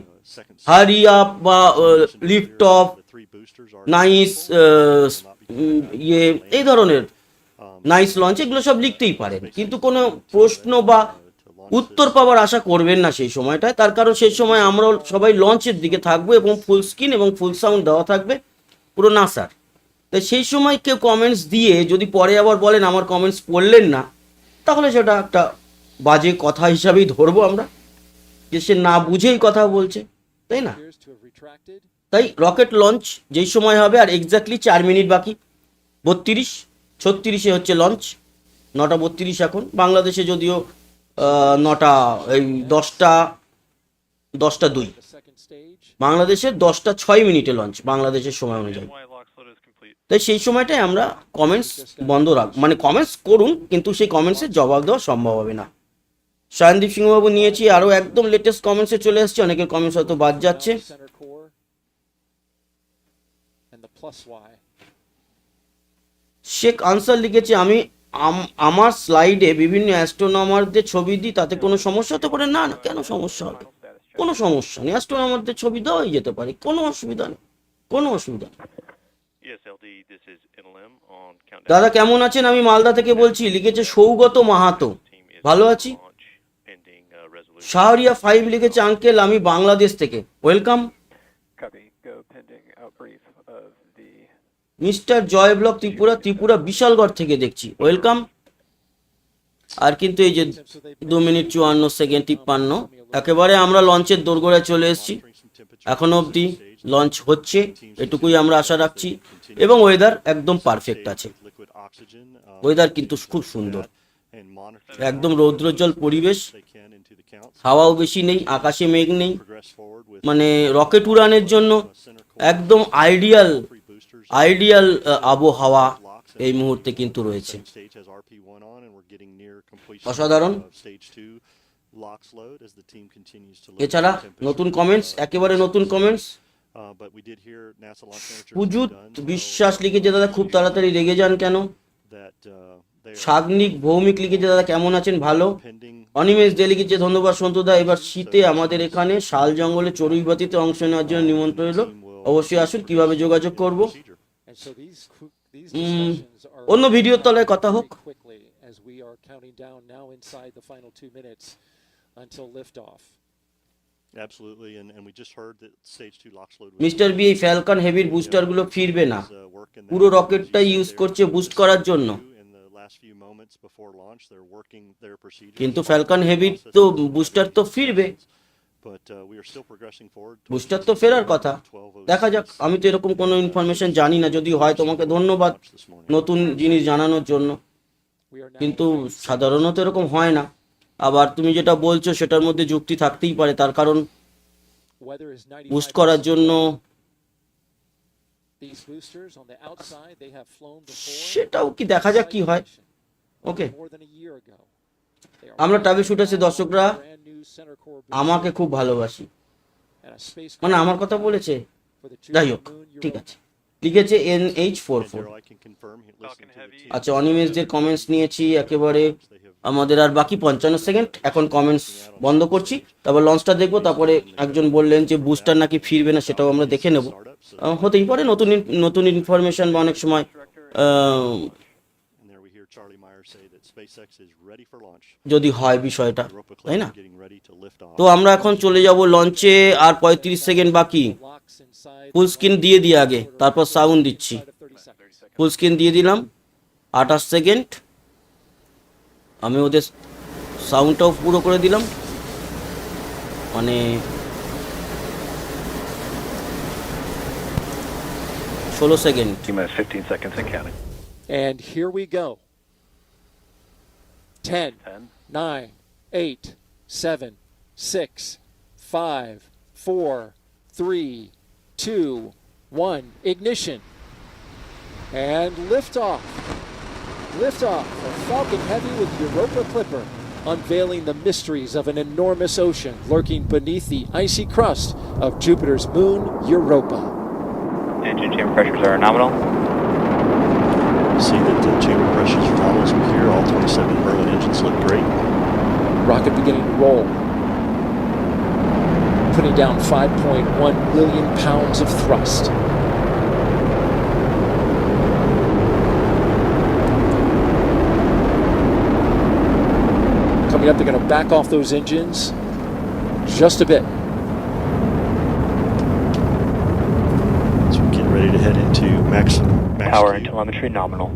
হারি আপ বা লিফটফ, নাইস, এই ধরনের নাইস লঞ্চ, এগুলো সব লিখতেই পারেন, কিন্তু কোনো প্রশ্ন বা উত্তর পাওয়ার আশা করবেন না সেই সময়টায়। তার কারণ সেই সময় আমরা সবাই লঞ্চের দিকে থাকবো এবং ফুল স্ক্রিন এবং ফুল সাউন্ড দেওয়া থাকবে পুরো নাসার। তাই সেই সময় কেউ কমেন্টস দিয়ে যদি পরে আবার বলেন আমার কমেন্টস পড়লেন না, তাহলে সেটা একটা বাজে কথা হিসাবেই ধরবো আমরা, যে সে না বুঝেই কথা বলছে, তাই না? তাই রকেট লঞ্চ যেই সময় হবে, আর এক্স্যাক্টলি 4 মিনিট বাকি, 36 হচ্ছে লঞ্চ, 9:32 এখন। বাংলাদেশে যদিও 10:02, বাংলাদেশের 10:06 লঞ্চ বাংলাদেশের সময় অনুযায়ী। তাই সেই সময়টাই আমরা কমেন্টস বন্ধ মানে কমেন্টস করুন, কিন্তু সেই কমেন্টসের জবাব দেওয়া সম্ভব হবে না। সায়নদীপ সিংহবাবু নিয়েছি, আরও একদম লেটেস্ট কমেন্টসে চলে এসছে, অনেকের কমেন্টস হয়তো বাদ যাচ্ছে। শেখ আনসার লিখেছে আমি আমার স্লাইডে বিভিন্ন অ্যাস্ট্রোনমারদের ছবি দিই, তাতে কোনো সমস্যা হতে পারে? না না, কেন সমস্যা হবে? কোনো সমস্যা নেই, অ্যাস্ট্রোনমারদের ছবি দেওয়াই যেতে পারে, কোনো অসুবিধা নেই, কোনো অসুবিধা নেই। দাদা কেমন আছেন? আমি মালদা থেকে বলছি, লিখেছে সৌগত মাহাতো। ভালো আছি। শাহরিয়া 5 লিখেছে, আঙ্কেল আমি বাংলাদেশ থেকে, ওয়েলকাম। মিস্টার জয় ব্লক ত্রিপুরা বিশালগড় থেকে দেখছি, ওয়েলকাম। আর কিন্তু এই যে 2 মিনিট 54 সেকেন্ড 53, একেবারে আমরা লঞ্চের দোরগোড়ায় চলে এসেছি। এখনো অবধি লঞ্চ হচ্ছে, এটুকুই আমরা আশা রাখছি। এবং ওয়েদার একদম পারফেক্ট আছে, ওয়েদার কিন্তু খুব সুন্দর, একদম রৌদ্রোজ্জ্বল পরিবেশ, হাওয়াও বেশি নেই, আকাশে মেঘ নেই, মানে রকেট উড়ানের জন্য একদম আইডিয়াল আবহাওয়া এই মুহূর্তে কিন্তু রয়েছে। অসাধারণ। এছাড়া নতুন কমেন্টস, একেবারে নতুন কমেন্টস। পুজুত বিশ্বাস লিখেছে, দাদা খুব তাড়াতাড়ি রেগে যান কেন? সাগ্নিক ভৌমিক লিখেছে, দাদা কেমন আছেন? ভালো। অনিমেষ দে লিখেছে, ধন্যবাদ সন্তুদা, এবার শীতে আমাদের এখানে শাল জঙ্গলে চড়ুইবাতিতে অংশ নেওয়ার জন্য নিমন্ত্রণ এলো, অবশ্যই আসুন। কিভাবে যোগাযোগ করব? অন্য ভিডিওর তলায় কথা হোক। মিস্টার বি, এই ফ্যালকন হেভির বুস্টারগুলো ফিরবে না, পুরো রকেটটাই ইউজ করছে বুস্ট করার জন্য। কিন্তু ফ্যালকন হেভির তো বুস্টার তো ফিরবে, বুস্টার তো ফেরার কথা। দেখা যাক, আমি তো এরকম কোনো ইনফরমেশন জানি না, যদি হয় তোমাকে ধন্যবাদ নতুন জিনিস জানানোর জন্য, কিন্তু সাধারণত এরকম হয় না। আবার তুমি যেটা বলছো সেটার মধ্যে যুক্তি থাকতেই পারে, তার কারণ বুস্ট করার জন্য সেটাও কি দেখা যাক কি হয়। ওকে, আমরা ট্রাভেল শুটার্সের দর্শকরা আমাকে খুব ভালোবাসি, মানে আমার কথা বলেছে, যাই হোক ঠিক আছে, লিখেছে NH44। আচ্ছা, অনিমেষদের কমেন্টস নিয়েছি একেবারে, আমাদের আর বাকি 55 সেকেন্ড, এখন কমেন্টস বন্ধ করছি, তারপর লঞ্চটা দেখবো। তারপরে একজন বললেন যে বুস্টার নাকি ফিরবে না, সেটাও আমরা দেখে নেব, হতেই পারে নতুন ইনফরমেশন বা অনেক সময় যদি হয় বিষয়টা, তাই না? তো আমরা এখন চলে যাব লঞ্চে, আর 35 সেকেন্ড বাকি। ফুল স্ক্রিন দিয়ে আগে, তারপর সাউন্ড দিচ্ছি। ফুল স্ক্রিন দিয়ে দিলাম, 28 সেকেন্ড। আমি ওদের সাউন্ডটাও পুরো করে দিলাম, মানে 16 second. 15 seconds and counting. And here we go. 10, 9, 8, 7, 6, 5, 4, 3, 2, 1. Ignition. And liftoff. Liftoff of Falcon Heavy with Europa Clipper, unveiling the mysteries of an enormous ocean lurking beneath the icy crust of Jupiter's moon, Europa. Engine chamber pressures are nominal. See that the chamber pressures are nominal as we hear. All 27 Merlin engines look great. Rocket beginning to roll. Putting down 5.1 million pounds of thrust. Coming up, they're going to back off those engines just a bit. So we're getting ready to head into max Power Q. and telemetry nominal.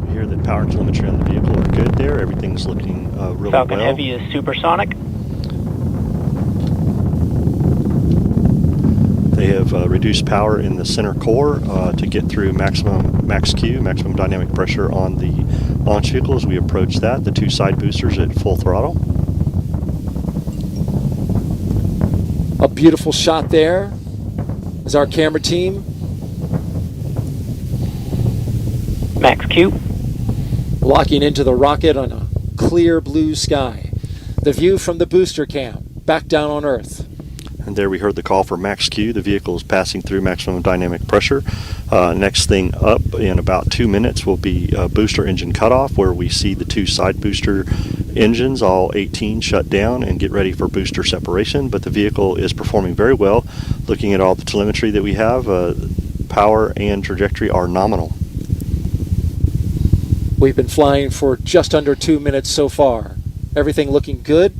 We hear that power and telemetry on the vehicle are good there. Everything's looking really Falcon well. Heavy is supersonic. They have reduced power in the center core to get through max Q, maximum dynamic pressure on the launch vehicle as we approach that. The 2 side boosters at full throttle. A beautiful shot there as our camera team. Max Q. Locking into the rocket on a clear blue sky. The view from the booster cam back down on Earth. And there we heard the call for max Q. The vehicle is passing through maximum dynamic pressure. Next thing up in about 2 minutes will be booster engine cutoff, where we see the two side booster engines, all 18, shut down and get ready for booster separation. But the vehicle is performing very well. Looking at all the telemetry that we have, power and trajectory are nominal. We've been flying for just under 2 minutes so far. Everything looking good.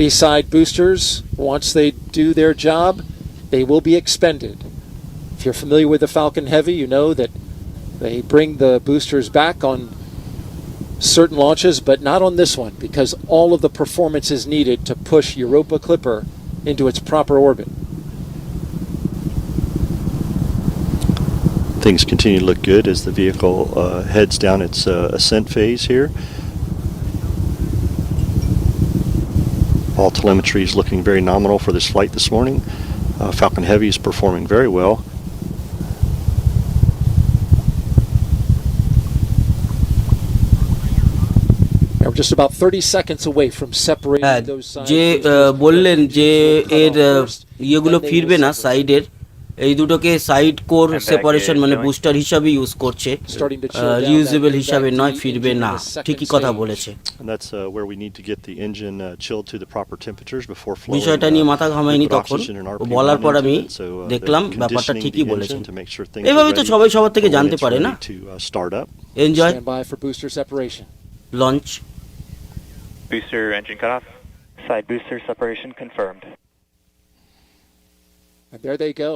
These side boosters, once they do their job, they will be expended. If you're familiar with the Falcon Heavy, you know that they bring the boosters back on certain launches, but not on this one, because all of the performance is needed to push Europa Clipper into its proper orbit. Things continue to look good as the vehicle heads down its ascent phase here. All telemetry is looking very nominal for this flight this morning. Falcon Heavy is performing very well. Now we're just about 30 seconds away from separating those sides. যে বললেন যে এর ইয়েগুলো ফিরবে না সাইডের, এই দুটোকে সাইড কোর সেপারেশন মানে বুস্টার হিসাবে ইউজ করছে, রিউজেবল হিসাবে নয়, ফিরবে না। ঠিকই কথা বলেছে। বিষয়টা নিয়ে মাথা ঘামাইনি তখন, বলার পর আমি দেখলাম ব্যাপারটা ঠিকই বলেছেন। এইভাবে তো সবাই সবার থেকে জানতে পারে না। Enjoy launch. Booster engine cutoff. Side booster separation confirmed. And there they go.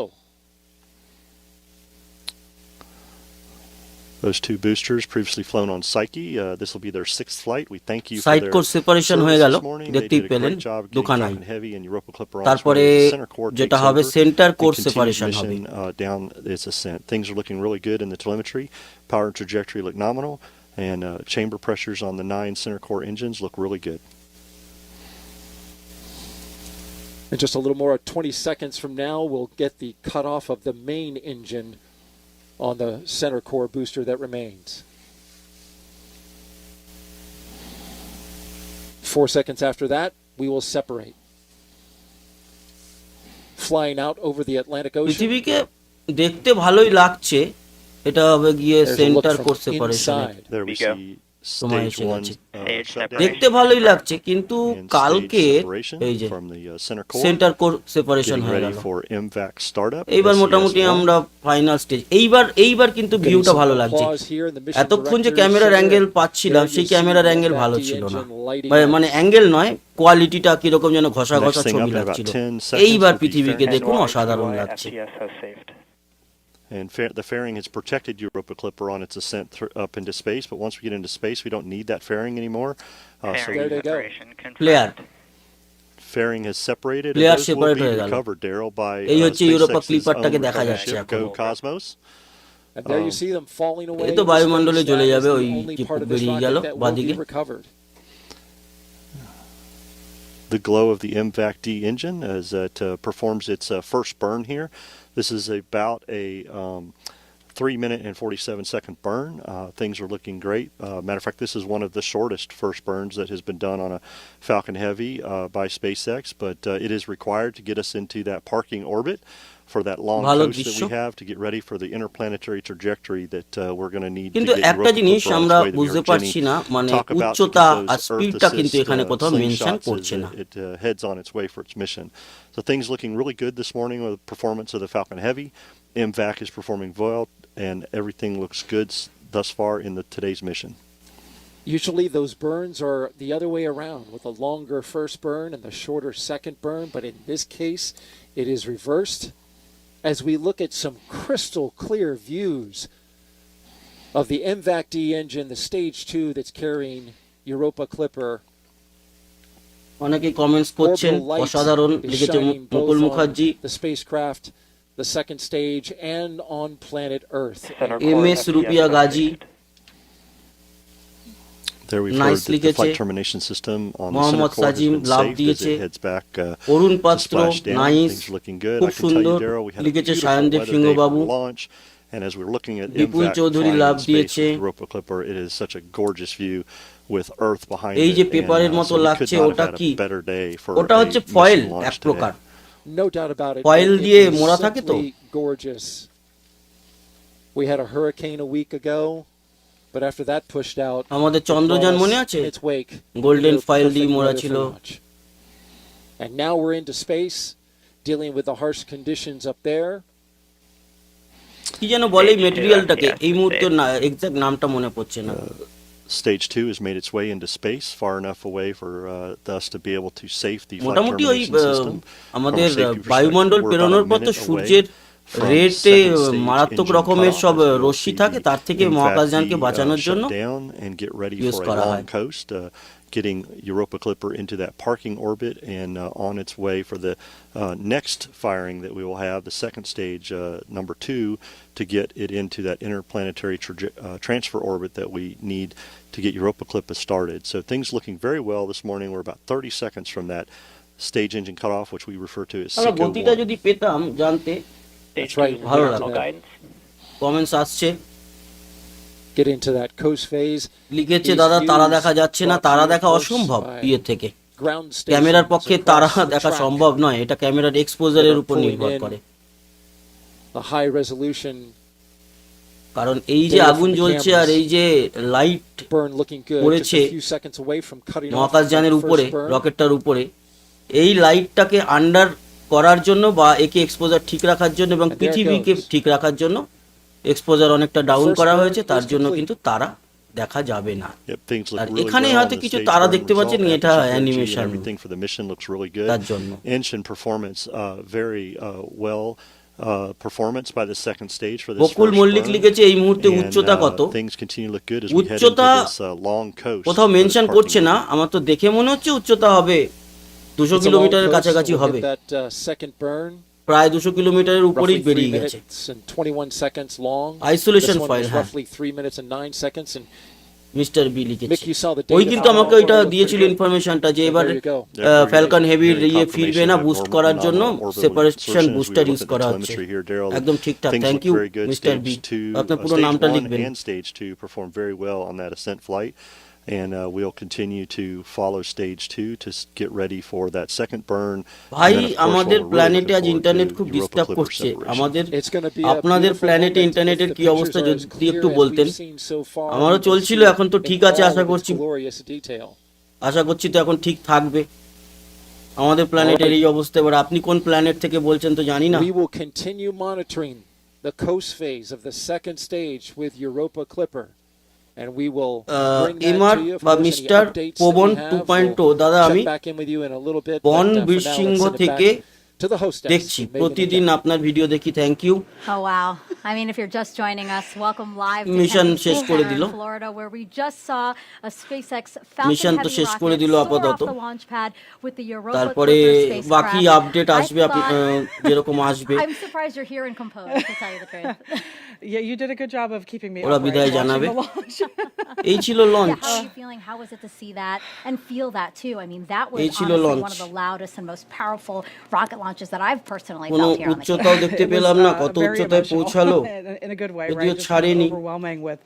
Those two boosters previously flown on Psyche. This will be their 6th flight. We thank you for side their core separation হয়ে গেল, দেখতেই পেলেন দুখানাই। তারপরে যেটা হবে সেন্টার কোর সেপারেশন হবে। Down its ascent. Things are looking really good in the telemetry. Power and trajectory look nominal, and chamber pressures on the 9 center core engines look really good. In just a little more than 20 seconds from now, we'll get the cutoff of the main engine on the center core booster that remains. 4 seconds after that, we will separate. Flying out over the Atlantic Ocean. পৃথিবীকে দেখতে ভালোই লাগছে, এটা হবে গিয়ে centre core separation. There we see stage 1 দেখতে ভালোই লাগছে, কিন্তু কালকে এই যে সেন্টার কোর সেপারেশন হয়ে গেল। এইবার মোটামুটি আমরা ফাইনাল স্টেজ। এইবার কিন্তু ভিউটা ভালো লাগছে। এতক্ষণ যে ক্যামেরার অ্যাঙ্গেল পাচ্ছিলাম, সেই ক্যামেরার অ্যাঙ্গেল ভালো ছিল না, মানে অ্যাঙ্গেল নয়, কোয়ালিটিটা কিরকম যেন ঘষা ঘষা ছবি লাগছিল। এইবার পৃথিবীকে দেখুন, অসাধারণ লাগছে। And the fairing has protected Europa Clipper on its ascent up into space, but once we get into space, we don't need that fairing anymore. So there they go. Player. Fairing has separated. Player And those will separate be হয়ে গেল। recovered, Daryl, by এই হচ্ছে ইউরোপা SpaceX's ক্লিপারটাকে own দেখা যাচ্ছে ship, এখন। Go Cosmos. And there you see them falling away. এই তো বায়ুমণ্ডলে চলে যাবে, ওই যে বেরিয়ে গেল বাদিকে। The glow of the MVAC-D engine as it performs its first burn here. This is about a 3-minute and 47-second burn. Things are looking great. Matter of fact, this is one of the shortest first burns that has been done on a Falcon Heavy by SpaceX, but it is required to get us into that parking orbit for that long coast that we have to get ready for the interplanetary trajectory that we're going to need. কিন্তু একটা জিনিস আমরা বুঝতে পারছি না, মানে উচ্চতা আর স্পিডটা কিন্তু এখানে কোথাও মেনশন করছে না। It heads on its way for its mission. So things looking really good this morning with the performance of the Falcon Heavy. MVAC is performing well, and everything looks good thus far in today's mission. Usually those burns are the other way around, with a longer first burn and the shorter second burn, but in this case it is reversed. As we look at some crystal clear views of the MVAC-D engine, the stage 2 that's carrying Europa Clipper. অনেকে কমেন্টস করছেন, অসাধারণ লিখেছে মুকুল Mukherjee. The spacecraft, the second stage, and on planet Earth. MS রুপিয়া Gazi. There we've heard that the flight termination system on the center core has been saved as it heads back to splash down. Things are looking good. I can tell you, Daryl, we had a beautiful weather day for launch, and as we're looking at MVAC flying in space with Europa Clipper, it is such a gorgeous view with Earth behind এই it. যে And, পেপারের মতো so we could লাগছে not have ওটা had কি? a better day for ওটা a হচ্ছে mission ফয়েল launch এক today. প্রকার। No doubt about it. Foil It দিয়ে is মোড়া থাকে তো? simply gorgeous. We had a hurricane a week ago, but after that pushed out, আমাদের it brought চন্দ্রযান us মনে আছে? in its wake golden near foil দিয়ে perfect মোড়া weather ছিল। for launch. And now we're into space, dealing with the harsh conditions up there. কি যেন বলে এই মেটেরিয়ালটাকে, এই মুহূর্তে না এক্সাক্ট নামটা মনে পড়ছে না। Stage 2 has made its way into space far enough away for us to be able to safe the flight মোটামুটি ওই termination system. আমাদের From a safety perspective, বায়ুমণ্ডল we're about পেরোনোর a পর তো minute সূর্যের away from রেটে second stage মারাত্মক engine রকমের cutoff, সব as you'll রশ্মি see থাকে, the তার থেকে IMFACT মহাকাশযানকে বাঁচানোর shut জন্য down and get ready use for a করা long হয়। coast, getting Europa Clipper into that parking orbit and on its way for the next firing that we will have, the second stage, number 2, to get it into that interplanetary transfer orbit that we need to get Europa Clipper started. So things looking very well this morning. We're about 30 seconds from that stage engine cutoff, which we refer to as আমরা SECO গতিটা 1. যদি পেতাম জানতে, That's right. ভালো Get into লাগতো। that- কমেন্টস আসছে, Get into that coast phase. লিখেছে These দাদা তারা views দেখা যাচ্ছে না, brought to তারা you, দেখা of course, অসম্ভব by ইয়ে থেকে। ground ক্যামেরার stations পক্ষে across তারা the দেখা track সম্ভব নয়, এটা ক্যামেরার এক্সপোজারের উপর pulling নির্ভর in করে। a high resolution কারণ এই যে data আগুন from the জ্বলছে আর cameras. এই যে light burn looking good, just পড়েছে a few seconds away from cutting off মহাকাশযানের that উপরে, first burn. রকেটটার উপরে, এই লাইটটাকে আন্ডার করার জন্য বা একে এক্সপোজার ঠিক রাখার জন্য এবং And there it পৃথিবীকে goes. ঠিক রাখার জন্য এক্সপোজার অনেকটা ডাউন first করা burn হয়েছে, তার is জন্য complete. কিন্তু তারা দেখা যাবে না। Yep, things look আর really এখানে well হয়তো on the কিছু stage তারা burn দেখতে পাচ্ছেন, result. এটা Aperture energy and animation everything for the mission looks really good. তার জন্য। Engine performance, very well performance by the second stage for this Bakul first Mallick burn. লিখেছে এই মুহূর্তে And, উচ্চতা কত? things continue to look good as we head into উচ্চতা this long coast. কোথাও for this মেনশন parking করছে না, orbit. আমার তো দেখে মনে হচ্ছে উচ্চতা হবে 200 It's a long কিলোমিটারের coast, কাছাকাছি we'll হবে, hit that second burn, প্রায় 200 কিলোমিটারের উপরেই roughly 3 বেরিয়ে গেছে। minutes and 21 seconds long. Isolation This one file, was হ্যাঁ। roughly 3 minutes and 9 seconds. And Mister B লিখেছে, Mick, you saw the ওই data কিন্তু from আমাকে that ওইটা photo, looked দিয়েছিল pretty good. ইনফরমেশনটা যে So এবার there you go. ফ্যালকন হেভির Getting ইয়ে ফিরবে না, confirmation বুস্ট of করার জন্য non-orbital separation insertion as we booster look use at the করা হচ্ছে। telemetry here, Daryl. একদম ঠিকঠাক, Things thank look you very good. Mister B. Stage 2, আপনার পুরো stage নামটা 1 লিখবেন। and stage 2 performed very well on that ascent flight. And we'll continue to follow stage 2 to get ready for that second burn. ভাই And then, of course, আমাদের we're really প্ল্যানেটে looking আজ forward ইন্টারনেট to খুব Europa ডিস্টার্ব Clipper করছে। separation. আমাদের It's going to be a আপনাদের beautiful প্ল্যানেটে moment. ইন্টারনেটের If the কি অবস্থা pictures are as যদি একটু clear as বলতেন। we've seen so far, আমারও you can চলছিল, see এখন তো in ঠিক আছে, all আশা of its করছি glorious detail. আশা করছি তো এখন ঠিক থাকবে আমাদের প্ল্যানেটের এই অবস্থা। এবার আপনি কোন প্ল্যানেট থেকে বলছেন তো জানি না। We will continue monitoring the coast phase of the second stage with Europa Clipper. And we will bring that MR to you. If বা there's any mister updates that Pawan we have, 2.0 we'll দাদা আমি check back in with you in a little bit. বন But, for now, Birsingha let's send it থেকে back to the host desk. দেখছি, Megan প্রতিদিন again. আপনার ভিডিও দেখি, thank you. Oh wow. I mean, if you're just joining us, welcome live to Mission Kennedy শেষ Space করে Center দিল। in Florida, where we just saw a SpaceX Falcon Mission তো Heavy শেষ করে rocket দিল soar আপাতত। off the launch pad with the Europa তারপরে Clipper বাকি spacecraft. আপডেট আসবে, আপনি যেরকম আসবে। I'm surprised you're here and composed, to tell you the truth. Yeah, you did a good job of keeping me ওরা upright বিদায় watching জানাবে। the launch. এই ছিল Yeah, launch. how are you feeling? How was it to see that and feel that too? I mean, that was এই ছিল honestly launch। one of the loudest and most powerful rocket launches that I've personally কোনো felt here on the উচ্চতাও campus. দেখতে It was, পেলাম না, কত very উচ্চতায় emotional পৌঁছালো, in a good way, যদিও right? Just kind of ছাড়েনি, overwhelming with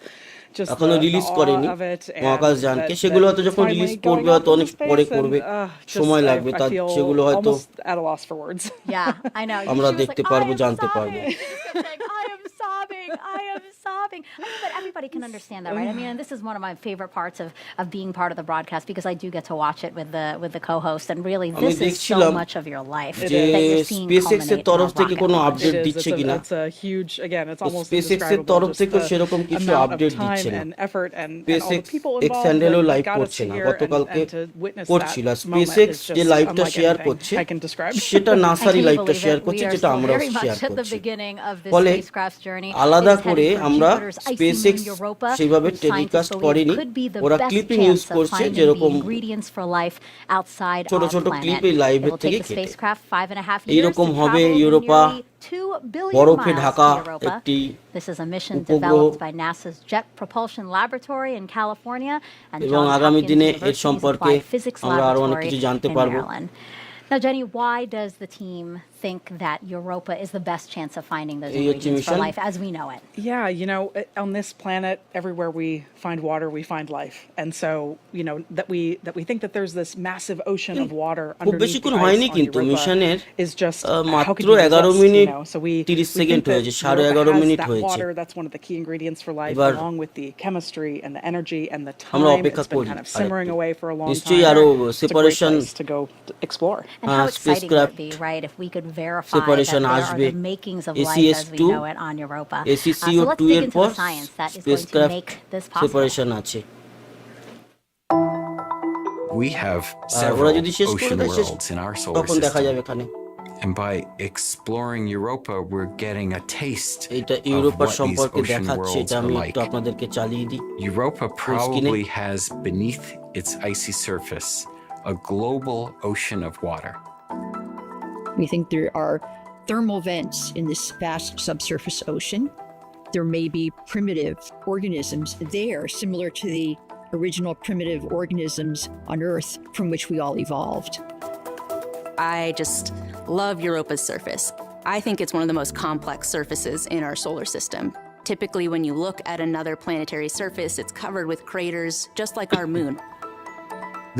just এখনো the রিলিজ awe করেনি of it and মহাকাশযানকে। that- সেগুলো that হয়তো যখন finally রিলিজ going করবে up হয়তো into অনেক space পরে and, করবে, just সময় লাগবে, I তার feel সেগুলো হয়তো almost at a loss for words. Yeah, I know. আমরা She was দেখতে like, পারবো, I am জানতে sobbing. পারবো। She just kept saying, I am sobbing. I am sobbing. I mean, but everybody can understand that, right? I mean, and this is one of my favorite parts of being part of the broadcast, because I do get to watch it with the co-host, and really আমি this is so দেখছিলাম much of your life যে that you're seeing SpaceX এর culminate in তরফ a থেকে rocket কোনো launch. Update It is. দিচ্ছে কিনা। It's a huge, again, it's almost SpaceX এর indescribable, তরফ just থেকেও the সেরকম কিছু amount of আপডেট time দিচ্ছে না। and effort and all SpaceX the people X involved হ্যান্ডেলও that live got us করছে to না, here গতকালকে and to witness করছিল। that আর moment SpaceX is যে just লাইভটা unlike শেয়ার anything করছে I can describe. সেটা And নাসারই can you লাইভটা believe শেয়ার it? করছে, We are যেটা so আমরাও very share much at the করছি। beginning of this ফলে spacecraft journey. আলাদা It is করে headed for আমরা Jupiter's Icy SpaceX Moon Europa, সেভাবে which টেলিকাস্ট scientists করেনি, believe could be the ওরা best clipping use chance of করছে, finding the যেরকম ingredients for life outside ছোট our ছোট planet. ক্লিপ এই It লাইভের will থেকে take the কেটে spacecraft 5.5 years এইরকম to হবে travel ইউরোপা nearly 2 billion বরফে miles ঢাকা to Europa. একটি This is a mission উপগ্রহ developed by NASA's Jet Propulsion Laboratory in California and এবং Johns আগামী Hopkins দিনে এর University's সম্পর্কে Applied Physics আমরা আরো অনেক Laboratory কিছু জানতে in পারবো। Maryland. Now, Jenny, why does the team think that Europa is the best chance of finding those এই হচ্ছে ingredients for mission. life as we know it? Yeah, you know, on this planet, everywhere we find water, we find life. And so, you know, that we think that there's this massive ocean of water খুব underneath বেশিক্ষণ the ice হয়নি on কিন্তু Europa মিশনের is just how মাত্র could you 11 resist, minute you know? So we 30 think second that হয়েছে, Europa 11:30 has মিনিট that হয়েছে। water, that's one of the key ingredients for life, এবার along with the chemistry and the energy and the আমরা time. অপেক্ষা It's been করি kind of simmering আরেকটু। away for a long নিশ্চয়ই time. আরো It's a great separation place to go explore. And how exciting would it spacecraft be, right, if we could verify that separation there are আসবে, the makings of life as we ACS2, know it on Europa. So ACCO2 let's dig এর into পর the science that is going to spacecraft make this possible. separation আছে। We have ওরা several যদি শেষ করে ocean দেয় শেষ worlds in our solar তখন দেখা যাবে system. এখানে। And by exploring Europa, we're getting a taste এইটা of ইউরোপার what these সম্পর্কে ocean দেখাচ্ছে, worlds এটা are আমি like. একটু আপনাদেরকে চালিয়ে দিই। Europa screen. probably has beneath its icy surface a global ocean of water. We think there are thermal vents in this vast subsurface ocean. There may be primitive organisms there, similar to the original primitive organisms on Earth from which we all evolved. I just love Europa's surface. I think it's one of the most complex surfaces in our solar system. Typically, when you look at another planetary surface, it's covered with craters, just like our moon.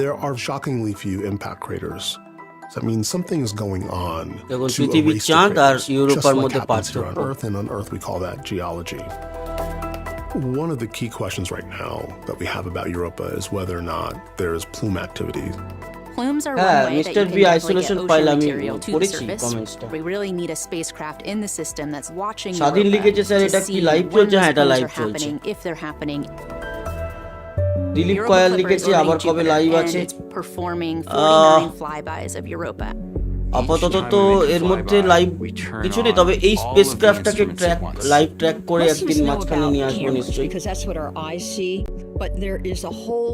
There are shockingly few impact craters. So that means something is going on দেখুন to পৃথিবীর erase the চাঁদ আর craters, ইউরোপার just like মধ্যে happens here on পার্থক্য। Earth, and on Earth we call that geology. One of the key questions right now that we have about Europa is whether or not there is plume activity. Plumes are হ্যাঁ, one way that Mr. you B can definitely isolation get file ocean আমি material to the পড়েছি surface. কমেন্টসটা। We really need a spacecraft in the system that's watching স্বাধীন Europa লিখেছে স্যার, to এটা কি see লাইভ when চলছে? those হ্যাঁ, এটা plumes লাইভ are চলছে। happening, if they're happening. Dilip Europa Kayal Clipper is লিখেছে আবার orbiting কবে Jupiter, লাইভ and আছে। it's performing 49 flybys of Europa. আপাতত time তো we make a এর মধ্যে flyby, লাইভ we turn কিছু নেই, on তবে এই all of the স্পেসক্রাফটটাকে instruments track at once. Live track করে Most of একদিন us know মাঝখানে about নিয়ে আসবো cameras নিশ্চয়ই। because that's what our eyes see, but there is a whole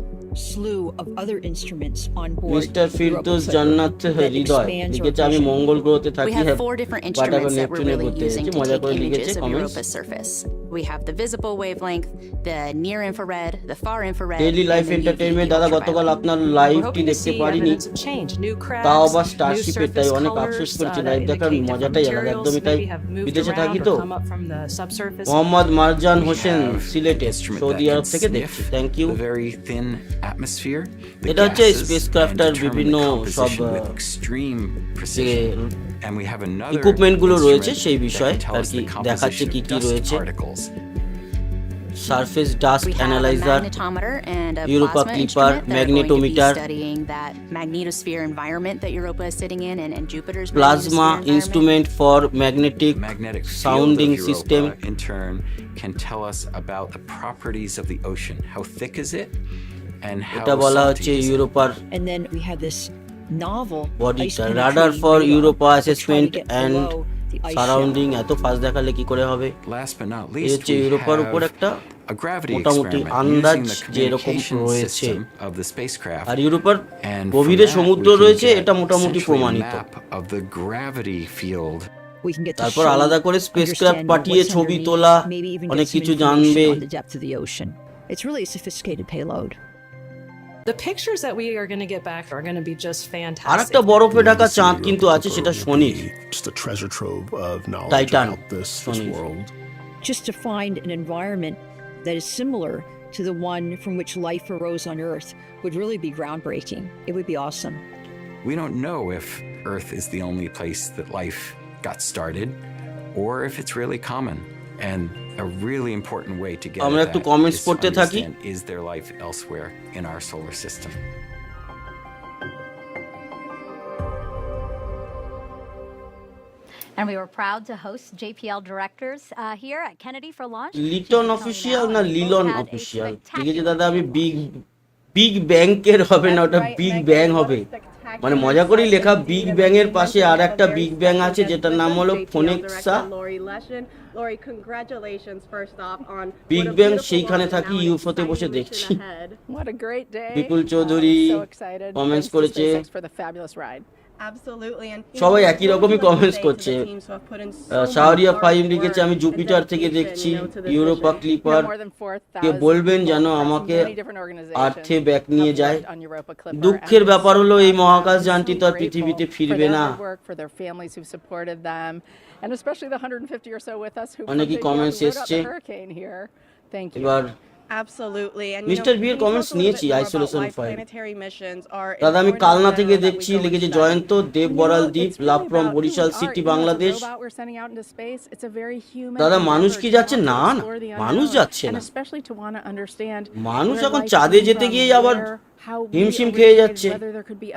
slew of other instruments on board mister the Europa Firdous Clipper Jannat that Hridoy expands our লিখেছে আমি vision. মঙ্গল গ্রহতে We থাকি, have হ্যাঁ 4 different বাট instruments এখন that we're নেপচুনে really ঘুরতে using এসেছি, to মজা take করে লিখেছে images of comments. Europa's surface. We have the visible wavelength, the near infrared, the far infrared, daily life and the UV, entertainment. the দাদা ultraviolet. গতকাল আপনার We're লাইভটি hoping to দেখতে see পারিনি, evidence of change, new তাও cracks, আবার new স্টারশিপের, তাই surface অনেক আফসোস colors করছি। that লাইভ দেখার indicate different মজাটাই আলাদা, materials একদমই তাই। maybe have moved বিদেশে থাকি around তো। or come up from the subsurface. Mohammad Marjan We Hossain have সিলেটে instrument Saudi that Arab can থেকে sniff দেখছি, thank you. the very thin atmosphere, the এটা হচ্ছে gases, spacecraft আর and determine বিভিন্ন the সব composition with extreme precision. And we have another equipment গুলো রয়েছে instrument সেই that বিষয়ে can tell আর us কি the দেখাচ্ছে composition কি of কি dust রয়েছে। particles. Surface dust We have a analyser, magnetometer and a Europa plasma Clipper, instrument that are going to be magnetometer, studying that magnetosphere environment that Europa is sitting in and Jupiter's plasma magnetosphere environment. Instrument for magnetic Magnetic field sounding of Europa, system. in turn, can tell us about the properties of the ocean. How thick is it, and how এটা বলা salty হচ্ছে is it? ইউরোপার And then we have this novel বডিটা, ice radar penetrating for radar Europa to try to assessment get and below the ice surrounding. এত ফাস্ট দেখালে কি করে হবে? Last but not এই least, হচ্ছে we ইউরোপার উপর have একটা a gravity মোটামুটি experiment আন্দাজ using the যে এরকম communication রয়েছে। system of the spacecraft. R ইউরোপার And গভীরে from that, সমুদ্র we can রয়েছে, get এটা মোটামুটি essentially a প্রমাণিত। map of the gravity field. We can get to তারপর see, আলাদা করে স্পেসক্রাফট understand পাঠিয়ে what's ছবি underneath, তোলা, maybe even অনেক get some কিছু information জানবে। on the depth of the ocean. It's really a sophisticated payload. The pictures that we are going to get back are going to be just R fantastic. একটা বরফে ঢাকা The চাঁদ Europa কিন্তু আছে, Clipper সেটা will শনির be just a treasure trove of knowledge Titan. about this Shoni. world. Just to find an environment that is similar to the one from which life arose on Earth would really be groundbreaking. It would be awesome. We don't know if Earth is the only place that life got started, or if it's really common. And a really important way to get আমরা at একটু that comments is to পড়তে থাকি। understand, is there life elsewhere in our solar system? And we were proud to host JPL directors here at Kennedy for launch. Liton official না লিলন অফিসিয়াল লিখেছে দাদা, আমি বিগ ব্যাংকের হবে না, ওটা বিগ ব্যাং হবে। মানে মজা করেই লেখা। বিগ ব্যাং এর পাশে আর একটা বিগ ব্যাং আছে যেটার নাম হলো ফোনেক্সা। বিগ ব্যাং সেইখানে থাকি, ইউফোতে বসে দেখছি। What a great day. Bipul Chowdhury So excited. Comments Thanks to করেছে। SpaceX for the fabulous ride. সবাই একই রকমই কমেন্টস করছে। শাহরিয়া ফাইম লিখেছে আমি জুপিটার থেকে দেখছি ইউরোপা ক্লিপার, কে বলবেন যেন আমাকে আর্থে ব্যাক নিয়ে যায়। দুঃখের ব্যাপার হলো এই মহাকাশ যানটি তো আর পৃথিবীতে ফিরবে না। অনেকই কমেন্টস এসছে। এবার মিস্টার বি এর কমেন্টস নিয়েছি আইসোলেশন ফাইল। দাদা আমি কালনা থেকে দেখছি, লিখেছে Jayanta Deb Boral Dip, love from Barishal city Bangladesh. দাদা মানুষ কি যাচ্ছে? না না, মানুষ যাচ্ছে না। মানুষ এখন চাঁদে যেতে গিয়ে আবার হিমশিম খেয়ে যাচ্ছে।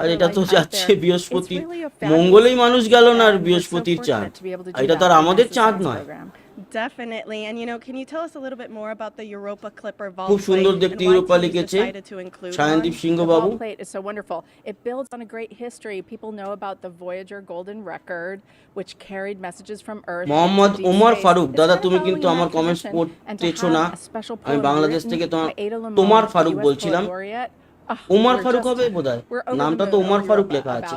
আর এটা তো যাচ্ছে বৃহস্পতি, মঙ্গলেই মানুষ গেল না, আর বৃহস্পতির চাঁদ। এটা তো আর আমাদের চাঁদ নয়। Definitely. And can you tell us a little bit more about the Europa Clipper vault? খুব সুন্দর দেখতে ইউরোপা লিখেছে সায়নদীপ সিংহ বাবু। The plate is so wonderful. It builds on a great history. People know about the Voyager Golden Record, which carried messages from Earth. Mohammad Omar Faruk, দাদা তুমি কিন্তু আমার কমেন্টস পড়তেছো না, আমি বাংলাদেশ থেকে তোমার ফারুক বলছিলাম। ওমর ফারুক হবে বোধহয়, নামটা তো ওমর ফারুক লেখা আছে।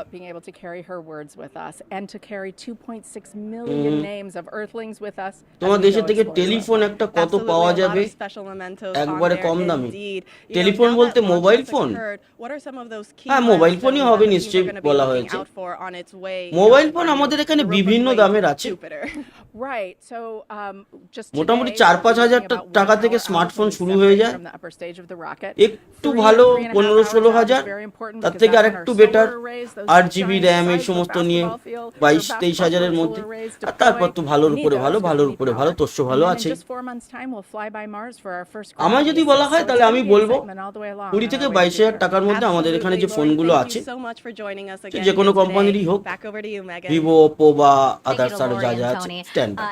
তোমার দেশে থেকে টেলিফোন একটা কত পাওয়া যাবে একবারে কম দামে? টেলিফোন বলতে মোবাইল ফোন? হ্যাঁ মোবাইল ফোনই হবে নিশ্চয়ই, বলা হয়েছে। মোবাইল ফোন আমাদের এখানে বিভিন্ন দামের আছে, মোটামুটি 4-5 হাজার টাকা থেকে স্মার্টফোন শুরু হয়ে যায়। একটু ভালো 15-16 হাজার, তার থেকে আর একটু বেটার 8 জিবি র্যাম এই সমস্ত নিয়ে 22-23 হাজারের মধ্যে। আর তারপর তো ভালোর উপরে ভালো, ভালোর উপরে ভালো, তোষ্য ভালো আছে। আমার যদি বলা হয় তাহলে আমি বলবো 20 থেকে 22 হাজার টাকার মধ্যে আমাদের এখানে যে ফোনগুলো আছে, যে কোনো কোম্পানিরই হোক, ভিভো, ওপো বা আদার্স আর যা যা আছে,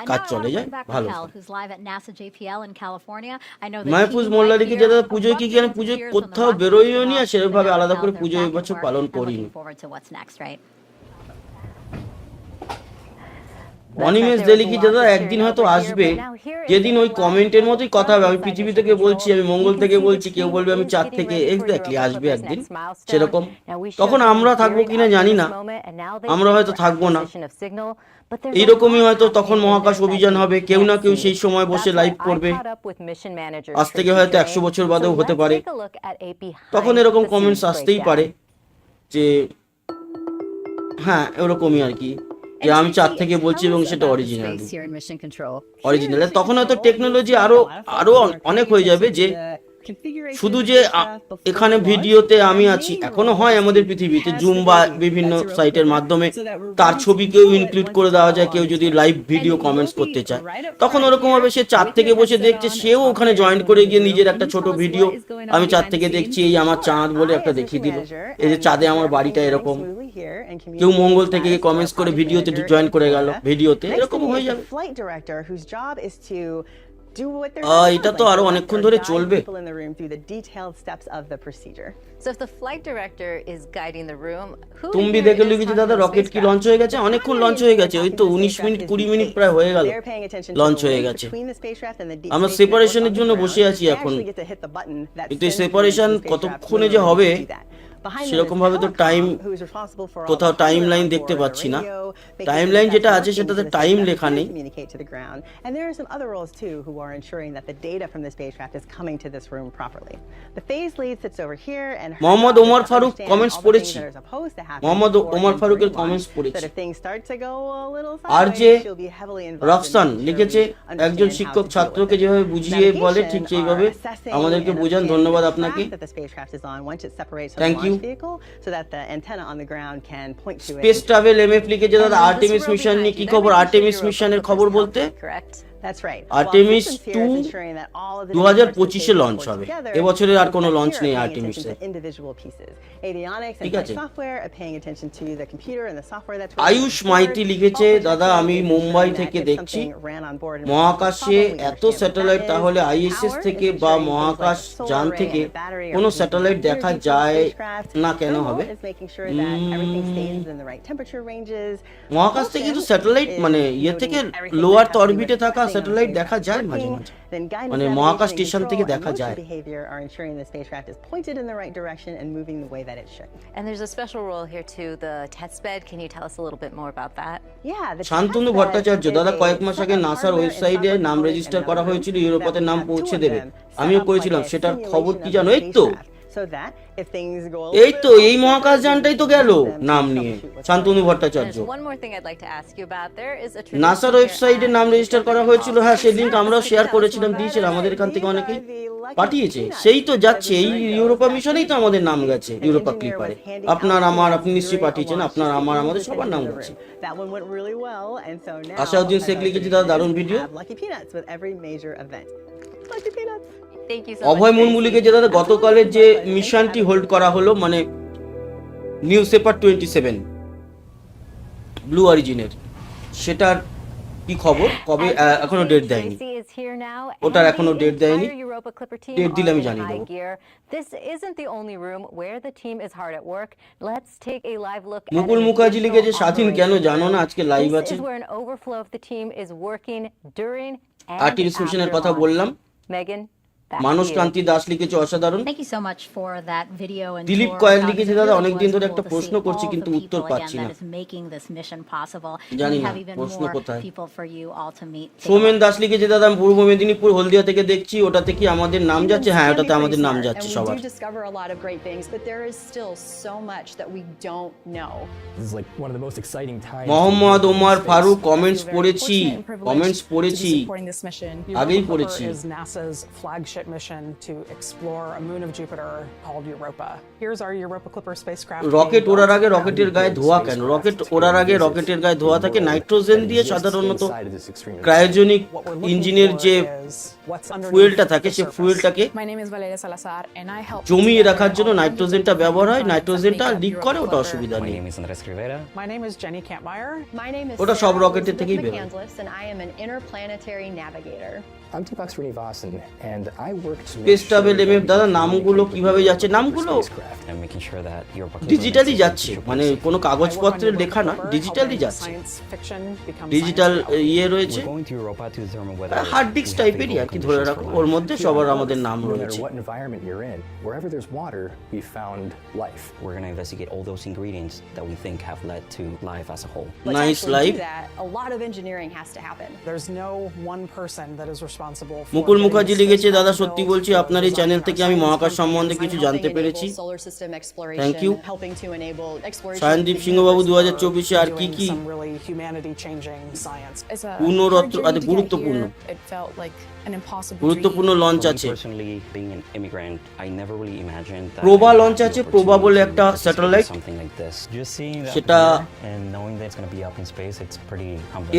কাজ চলে যায় ভালো। মাহফুজ মোল্লা লিখে যে দাদা পুজোয় কি গেলেন? পুজোয় কোথাও বেরোইও নি, আর সেভাবে আলাদা করে পুজো এই বছর পালন করিনি। অনিমেষ দে লিখি দাদা একদিন হয়তো আসবে যেদিন ওই কমেন্টের মতোই কথা হবে, আমি পৃথিবী থেকে বলছি, আমি মঙ্গল থেকে বলছি, কেউ বলবে আমি চাঁদ থেকে। এক্স্যাক্টলি আসবে একদিন সেরকম। তখন আমরা থাকবো কিনা জানি না, আমরা হয়তো থাকবো না। এইরকমই হয়তো তখন মহাকাশ অভিযান হবে, কেউ না কেউ সেই সময় বসে লাইভ করবে। আজ থেকে হয়তো 100 বছর বাদেও হতে পারে, তখন এরকম কমেন্টস আসতেই পারে যে হ্যাঁ এরকমই আর কি, যে আমি চাঁদ থেকে বলছি এবং সেটা অরিজিনাল। তখন হয়তো টেকনোলজি আরো অনেক হয়ে যাবে, যে শুধু যে এখানে ভিডিওতে আমি আছি, এখনো হয় আমাদের পৃথিবীতে জুম বা বিভিন্ন সাইটের মাধ্যমে তার ছবিকেও ইনক্লুড করে দেওয়া যায়, কেউ যদি লাইভ ভিডিও কমেন্টস করতে চায়। তখন ওরকম ভাবে সে চাঁদ থেকে বসে দেখছে, সেও ওখানে জয়েন করে গিয়ে নিজের একটা ছোট ভিডিও, আমি চাঁদ থেকে দেখছি, এই আমার চাঁদ বলে একটা দেখিয়ে দিল, এই যে চাঁদে আমার বাড়িটা এরকম। কেউ মঙ্গল থেকে কমেন্টস করে ভিডিওতে জয়েন করে গেল, ভিডিওতে এরকম হয়ে যাবে। এটা তো আরো অনেকক্ষণ ধরে চলবে। তুমি দেখে লিখেছি দাদা রকেট কি লঞ্চ হয়ে গেছে? অনেকক্ষণ লঞ্চ হয়ে গেছে, ওই তো 19 মিনিট 20 মিনিট প্রায় হয়ে গেল লঞ্চ হয়ে গেছে। আমরা সেপারেশনের জন্য বসে আছি এখন, কিন্তু এই সেপারেশন কতক্ষণে যে হবে সেরকম ভাবে তো কোথাও টাইম লাইন দেখতে পাচ্ছি না। টাইম লাইন যেটা আছে সেটাতে টাইম লেখা নেই। মোহাম্মদ ওমর ফারুক কমেন্টস পড়েছি, মোহাম্মদ ওমর ফারুকের কমেন্টস পড়েছি। আর যে রফসান লিখেছে একজন শিক্ষক ছাত্রকে যেভাবে বুঝিয়ে বলে ঠিক সেইভাবে আমাদেরকে বুঝান, ধন্যবাদ আপনাকে, thank you. Space travel MF লিখেছে দাদা আর্টেমিস মিশন নিয়ে কি খবর? আর্টেমিস মিশনের খবর বলতে আর্টেমিস 2 2025-এ লঞ্চ হবে, এবছরের আর কোনো লঞ্চ নেই আর্টেমিসে। ঠিক আছে। আয়ুষ মাইতি লিখেছে দাদা আমি মুম্বাই থেকে দেখছি, মহাকাশে এত স্যাটেলাইট, তাহলে আইএসএস থেকে বা মহাকাশ যান থেকে কোনো স্যাটেলাইট দেখা যায় না কেন হবে? মহাকাশ থেকে কিন্তু স্যাটেলাইট মানে ইয়ে থেকে লো আর্থ অরবিটে থাকা স্যাটেলাইট দেখা যায় মাঝে মাঝে, মানে মহাকাশ স্টেশন থেকে দেখা যায়। And there's a special role here too, the test bed. Can you tell us a little bit more about that? Shantanu Bhattacharya, দাদা কয়েক মাস আগে নাসার ওয়েবসাইটে নাম রেজিস্টার করা হয়েছিল ইউরোপাতে নাম পৌঁছে দেবে, আমিও করেছিলাম, সেটার খবর কি জানো? এই তো এই মহাকাশযানটাই তো গেল নাম নিয়ে, শান্তনু ভট্টাচার্য। নাসার ওয়েবসাইটে নাম রেজিস্টার করা হয়েছিল, হ্যাঁ সেই লিঙ্ক আমরাও শেয়ার করেছিলাম, দিয়েছিলাম, আমাদের এখান থেকে অনেকেই পাঠিয়েছে। সেই তো যাচ্ছে, এই ইউরোপা মিশনেই তো আমাদের নাম গেছে, ইউরোপা ক্লিপারে। আপনার আমার, আপনি নিশ্চয়ই পাঠিয়েছেন, আপনার আমার আমাদের সবার নাম গেছে। আসাউদ্দিন শেখ লিখেছে, দাদা দারুণ ভিডিও। অভয় মুর্মু লিখেছে, দাদা গতকালের যে মিশনটি হোল্ড করা হলো, মানে নিউ শেপার্ড 27 ব্লু অরিজিনের, সেটার কি খবর? কবে? এখনো ডেট দেয়নি, ওটার এখনো ডেট দেয়নি, ডেট দিলে আমি জানিয়ে দেবো। মুকুল মুখার্জি লিখেছে, স্বাধীন কেন জানো না, আজকে লাইভ আছে। আর্টিফিস মিশনের কথা বললাম। মানস কান্তি দাস লিখেছে, অসাধারণ। দিলীপ কয়েল লিখেছে, দাদা অনেকদিন ধরে একটা প্রশ্ন করছি কিন্তু উত্তর পাচ্ছি না, জানি না প্রশ্ন কোথায়। সৌমেন দাস লিখেছে, দাদা আমি পূর্ব মেদিনীপুর হলদিয়া থেকে দেখছি, ওটাতে কি আমাদের নাম যাচ্ছে? হ্যাঁ, ওটাতে আমাদের নাম যাচ্ছে সবার। মোহাম্মদ ওমর ফারুক, কমেন্টস পড়েছি, আগেই পড়েছি। mission to explore a moon of Jupiter called Europa. Here's our Europa Clipper spacecraft. Rocket ওড়ার আগে রকেটের গায়ে ধোঁয়া কেন? রকেট ওড়ার আগে রকেটের গায়ে ধোঁয়া থাকে নাইট্রোজেন দিয়ে, সাধারণত ক্রায়োজেনিক ইঞ্জিনের যে ফুয়েলটা থাকে সেই ফুয়েলটাকে জমিয়ে রাখার জন্য নাইট্রোজেনটা ব্যবহার হয়, নাইট্রোজেনটা লিক করে, ওটা অসুবিধা নেই। ওটা সব রকেটের থেকেই বের হয়। স্পেস ট্রাভেল এমএফ, দাদা নামগুলো কিভাবে যাচ্ছে? নামগুলো ডিজিটালি যাচ্ছে, মানে কোনো কাগজপত্রের লেখা না, ডিজিটালি যাচ্ছে, ডিজিটাল ইয়ে রয়েছে, হার্ড ডিস্ক টাইপেরই আর কি, ধরে রাখো ওর মধ্যে সবার আমাদের নাম রয়েছে। Nice live. মুকুল মুখার্জি লিখেছে, দাদা সত্যি বলছি আপনার এই চ্যানেল থেকে আমি মহাকাশ সম্বন্ধে কিছু জানতে পেরেছি, থ্যাংক ইউ। সায়নদীপ সিংহবাবু, 2024-এ আর কি কি গুরুত্বপূর্ণ লঞ্চ আছে? প্রভা লঞ্চ আছে, প্রভা বলে একটা স্যাটেলাইট, সেটা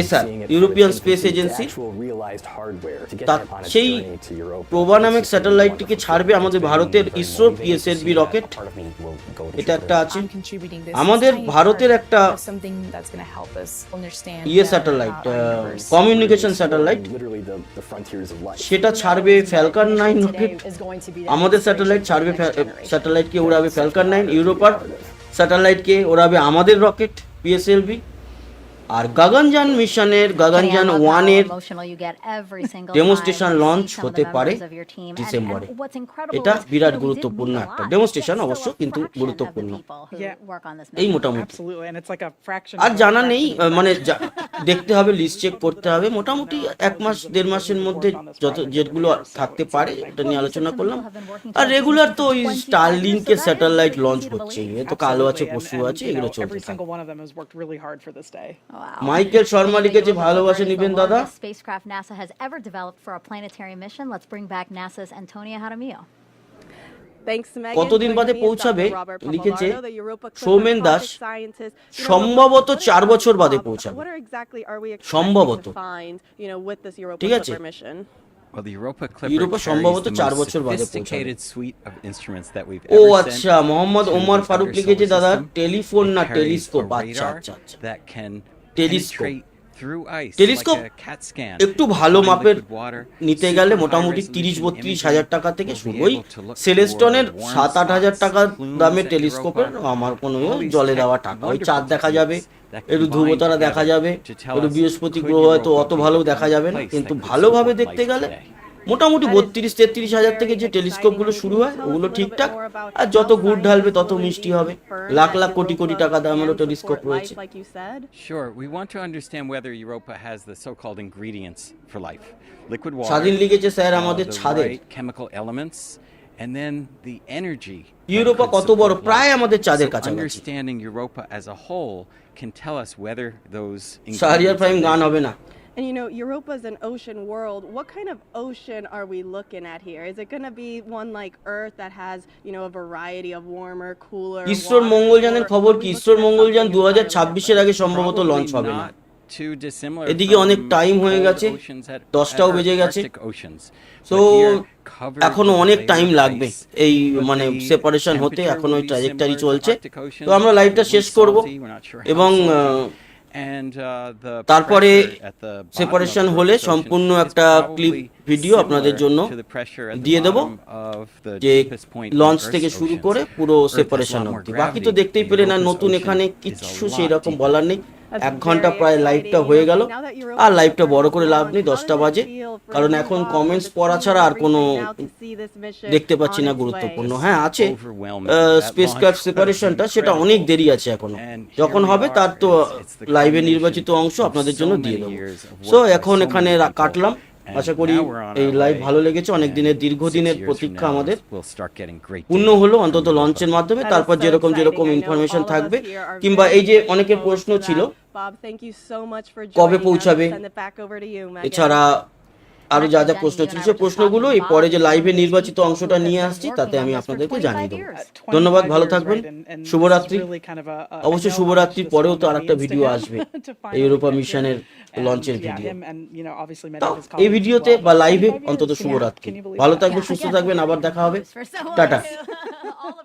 এসআর ইউরোপিয়ান স্পেস এজেন্সি, সেই প্রভা নামক স্যাটেলাইটটিকে ছাড়বে আমাদের ভারতের ইসরোর পিএসএলভি রকেট, এটা একটা আছে। আমাদের ভারতের একটা ইয়ে স্যাটেলাইট, কমিউনিকেশন স্যাটেলাইট, সেটা ছাড়বে ফ্যালকন 9 রকেট। আমাদের স্যাটেলাইট ছাড়বে, স্যাটেলাইটকে ওড়াবে ফ্যালকন 9, ইউরোপার স্যাটেলাইটকে ওড়াবে আমাদের রকেট পিএসএলভি। আর গগনযান মিশনের গগনযান 1 এর ডেমোস্ট্রেশন লঞ্চ হতে পারে ডিসেম্বরে। এটা বিরাট গুরুত্বপূর্ণ একটা ডেমোস্ট্রেশন, অবশ্য কিন্তু গুরুত্বপূর্ণ। এই মোটামুটি আর জানা নেই, মানে দেখতে হবে, লিস্ট চেক করতে হবে। মোটামুটি 1 মাস 1.5 মাসের মধ্যে যত যেগুলো থাকতে পারে এটা নিয়ে আলোচনা করলাম। আর রেগুলার তো ওই স্টারলিংকের স্যাটেলাইট লঞ্চ হচ্ছে, এ তো কালো আছে, পশু আছে, এগুলো চলতে থাকে। মাইকেল শর্মা লিখেছে, ভালোবাসা নিবেন দাদা। Spacecraft NASA has ever developed for a planetary mission. Let's bring back NASA's Antonia Jaramillo. কতদিন বাদে পৌঁছাবে লিখেছে সৌমেন দাস, সম্ভবত 4 বছর বাদে পৌঁছাবে, সম্ভবত, ঠিক আছে। ইউরোপা সম্ভবত 4 বছর বাদে পৌঁছাবে। ও আচ্ছা, মোহাম্মদ ওমর ফারুক লিখেছে, দাদা টেলিফোন না টেলিস্কোপ? আচ্ছা আচ্ছা আচ্ছা, টেলিস্কোপ একটু ভালো মাপের নিতে গেলে মোটামুটি 30-32 হাজার টাকা থেকে শুরু। ওই সেলেস্টনের 7-8 হাজার টাকা দামের টেলিস্কোপের আমার কোনো জলে দেওয়া টাকা, ওই চাঁদ দেখা যাবে, একটু ধ্রুবতারা দেখা যাবে, একটু বৃহস্পতি গ্রহ হয়তো অত ভালো দেখা যাবে না, কিন্তু ভালোভাবে দেখতে গেলে মোটামুটি 32-33 হাজার থেকে যে টেলিস্কোপগুলো শুরু হয় ওগুলো ঠিকঠাক, আর যত গুড় ঢালবে তত মিষ্টি হবে। লাখ লাখ কোটি কোটি টাকা দামেরও টেলিস্কোপ রয়েছে। Sure, we want to understand whether Europa has the so-called ingredients for life. Liquid water, স্বাধীন লিখেছে স্যার আমাদের the ছাদে। right chemical elements, and then the energy. Europa কত বড়, প্রায় আমাদের চাঁদের কাছাকাছি। Understanding Europa as a whole can tell us whether those Shahriar prime গান হবে না। And you know, Europa is an ocean world. What kind of ocean are we looking at here? Is it going to be one like Earth that has, you know, a variety of warmer, cooler ইসরোর মঙ্গলযানের খবর কি? ইসরোর মঙ্গলযান 2026-এর আগে সম্ভবত লঞ্চ হবে না। এদিকে অনেক টাইম হয়ে গেছে, 10টাও বেজে গেছে, তো এখনো অনেক টাইম লাগবে এই মানে সেপারেশন হতে, এখন ওই ট্র্যাজেক্টরি চলছে। তো আমরা লাইভটা শেষ করব এবং তারপরে সেপারেশন হলে সম্পূর্ণ একটা ক্লিপ ভিডিও আপনাদের জন্য দিয়ে দেব, যে লঞ্চ থেকে শুরু করে পুরো সেপারেশন অবধি। বাকি তো দেখতেই পেলেন, আর নতুন এখানে কিছু সেই রকম বলার নেই। 1 ঘন্টা প্রায় লাইভটা হয়ে গেল, আর লাইভটা বড় করে লাভ নেই, 10টা বাজে, কারণ এখন কমেন্টস পড়া ছাড়া আর কোনো দেখতে পাচ্ছি না গুরুত্বপূর্ণ। হ্যাঁ আছে স্পেসক্রাফট সেপারেশনটা, সেটা অনেক দেরি আছে এখনো, যখন হবে তার তো লাইভে নির্বাচিত অংশ আপনাদের জন্য দিয়ে দেবো। সো এখন এখানে কাটলাম, আশা করি এই লাইভ ভালো লেগেছে। অনেক দিনের দীর্ঘদিনের প্রতীক্ষা আমাদের পূর্ণ হলো, অন্তত লঞ্চের মাধ্যমে। তারপর যেরকম যেরকম ইনফরমেশন থাকবে, কিংবা এই যে অনেকের প্রশ্ন ছিল কবে পৌঁছাবে, এছাড়া আরো যা যা প্রশ্ন ছিল সেই প্রশ্নগুলো এই পরে যে লাইভে নির্বাচিত অংশটা নিয়ে আসছি তাতে আমি আপনাদেরকে জানিয়ে দেবো। ধন্যবাদ, ভালো থাকবেন, শুভরাত্রি। অবশ্যই শুভরাত্রির পরেও তো আরেকটা ভিডিও আসবে, এই ইউরোপা মিশনের লঞ্চের ভিডিও। এই ভিডিওতে বা লাইভে অন্তত শুভরাত্রি, ভালো থাকবেন, সুস্থ থাকবেন, আবার দেখা হবে, টাটা।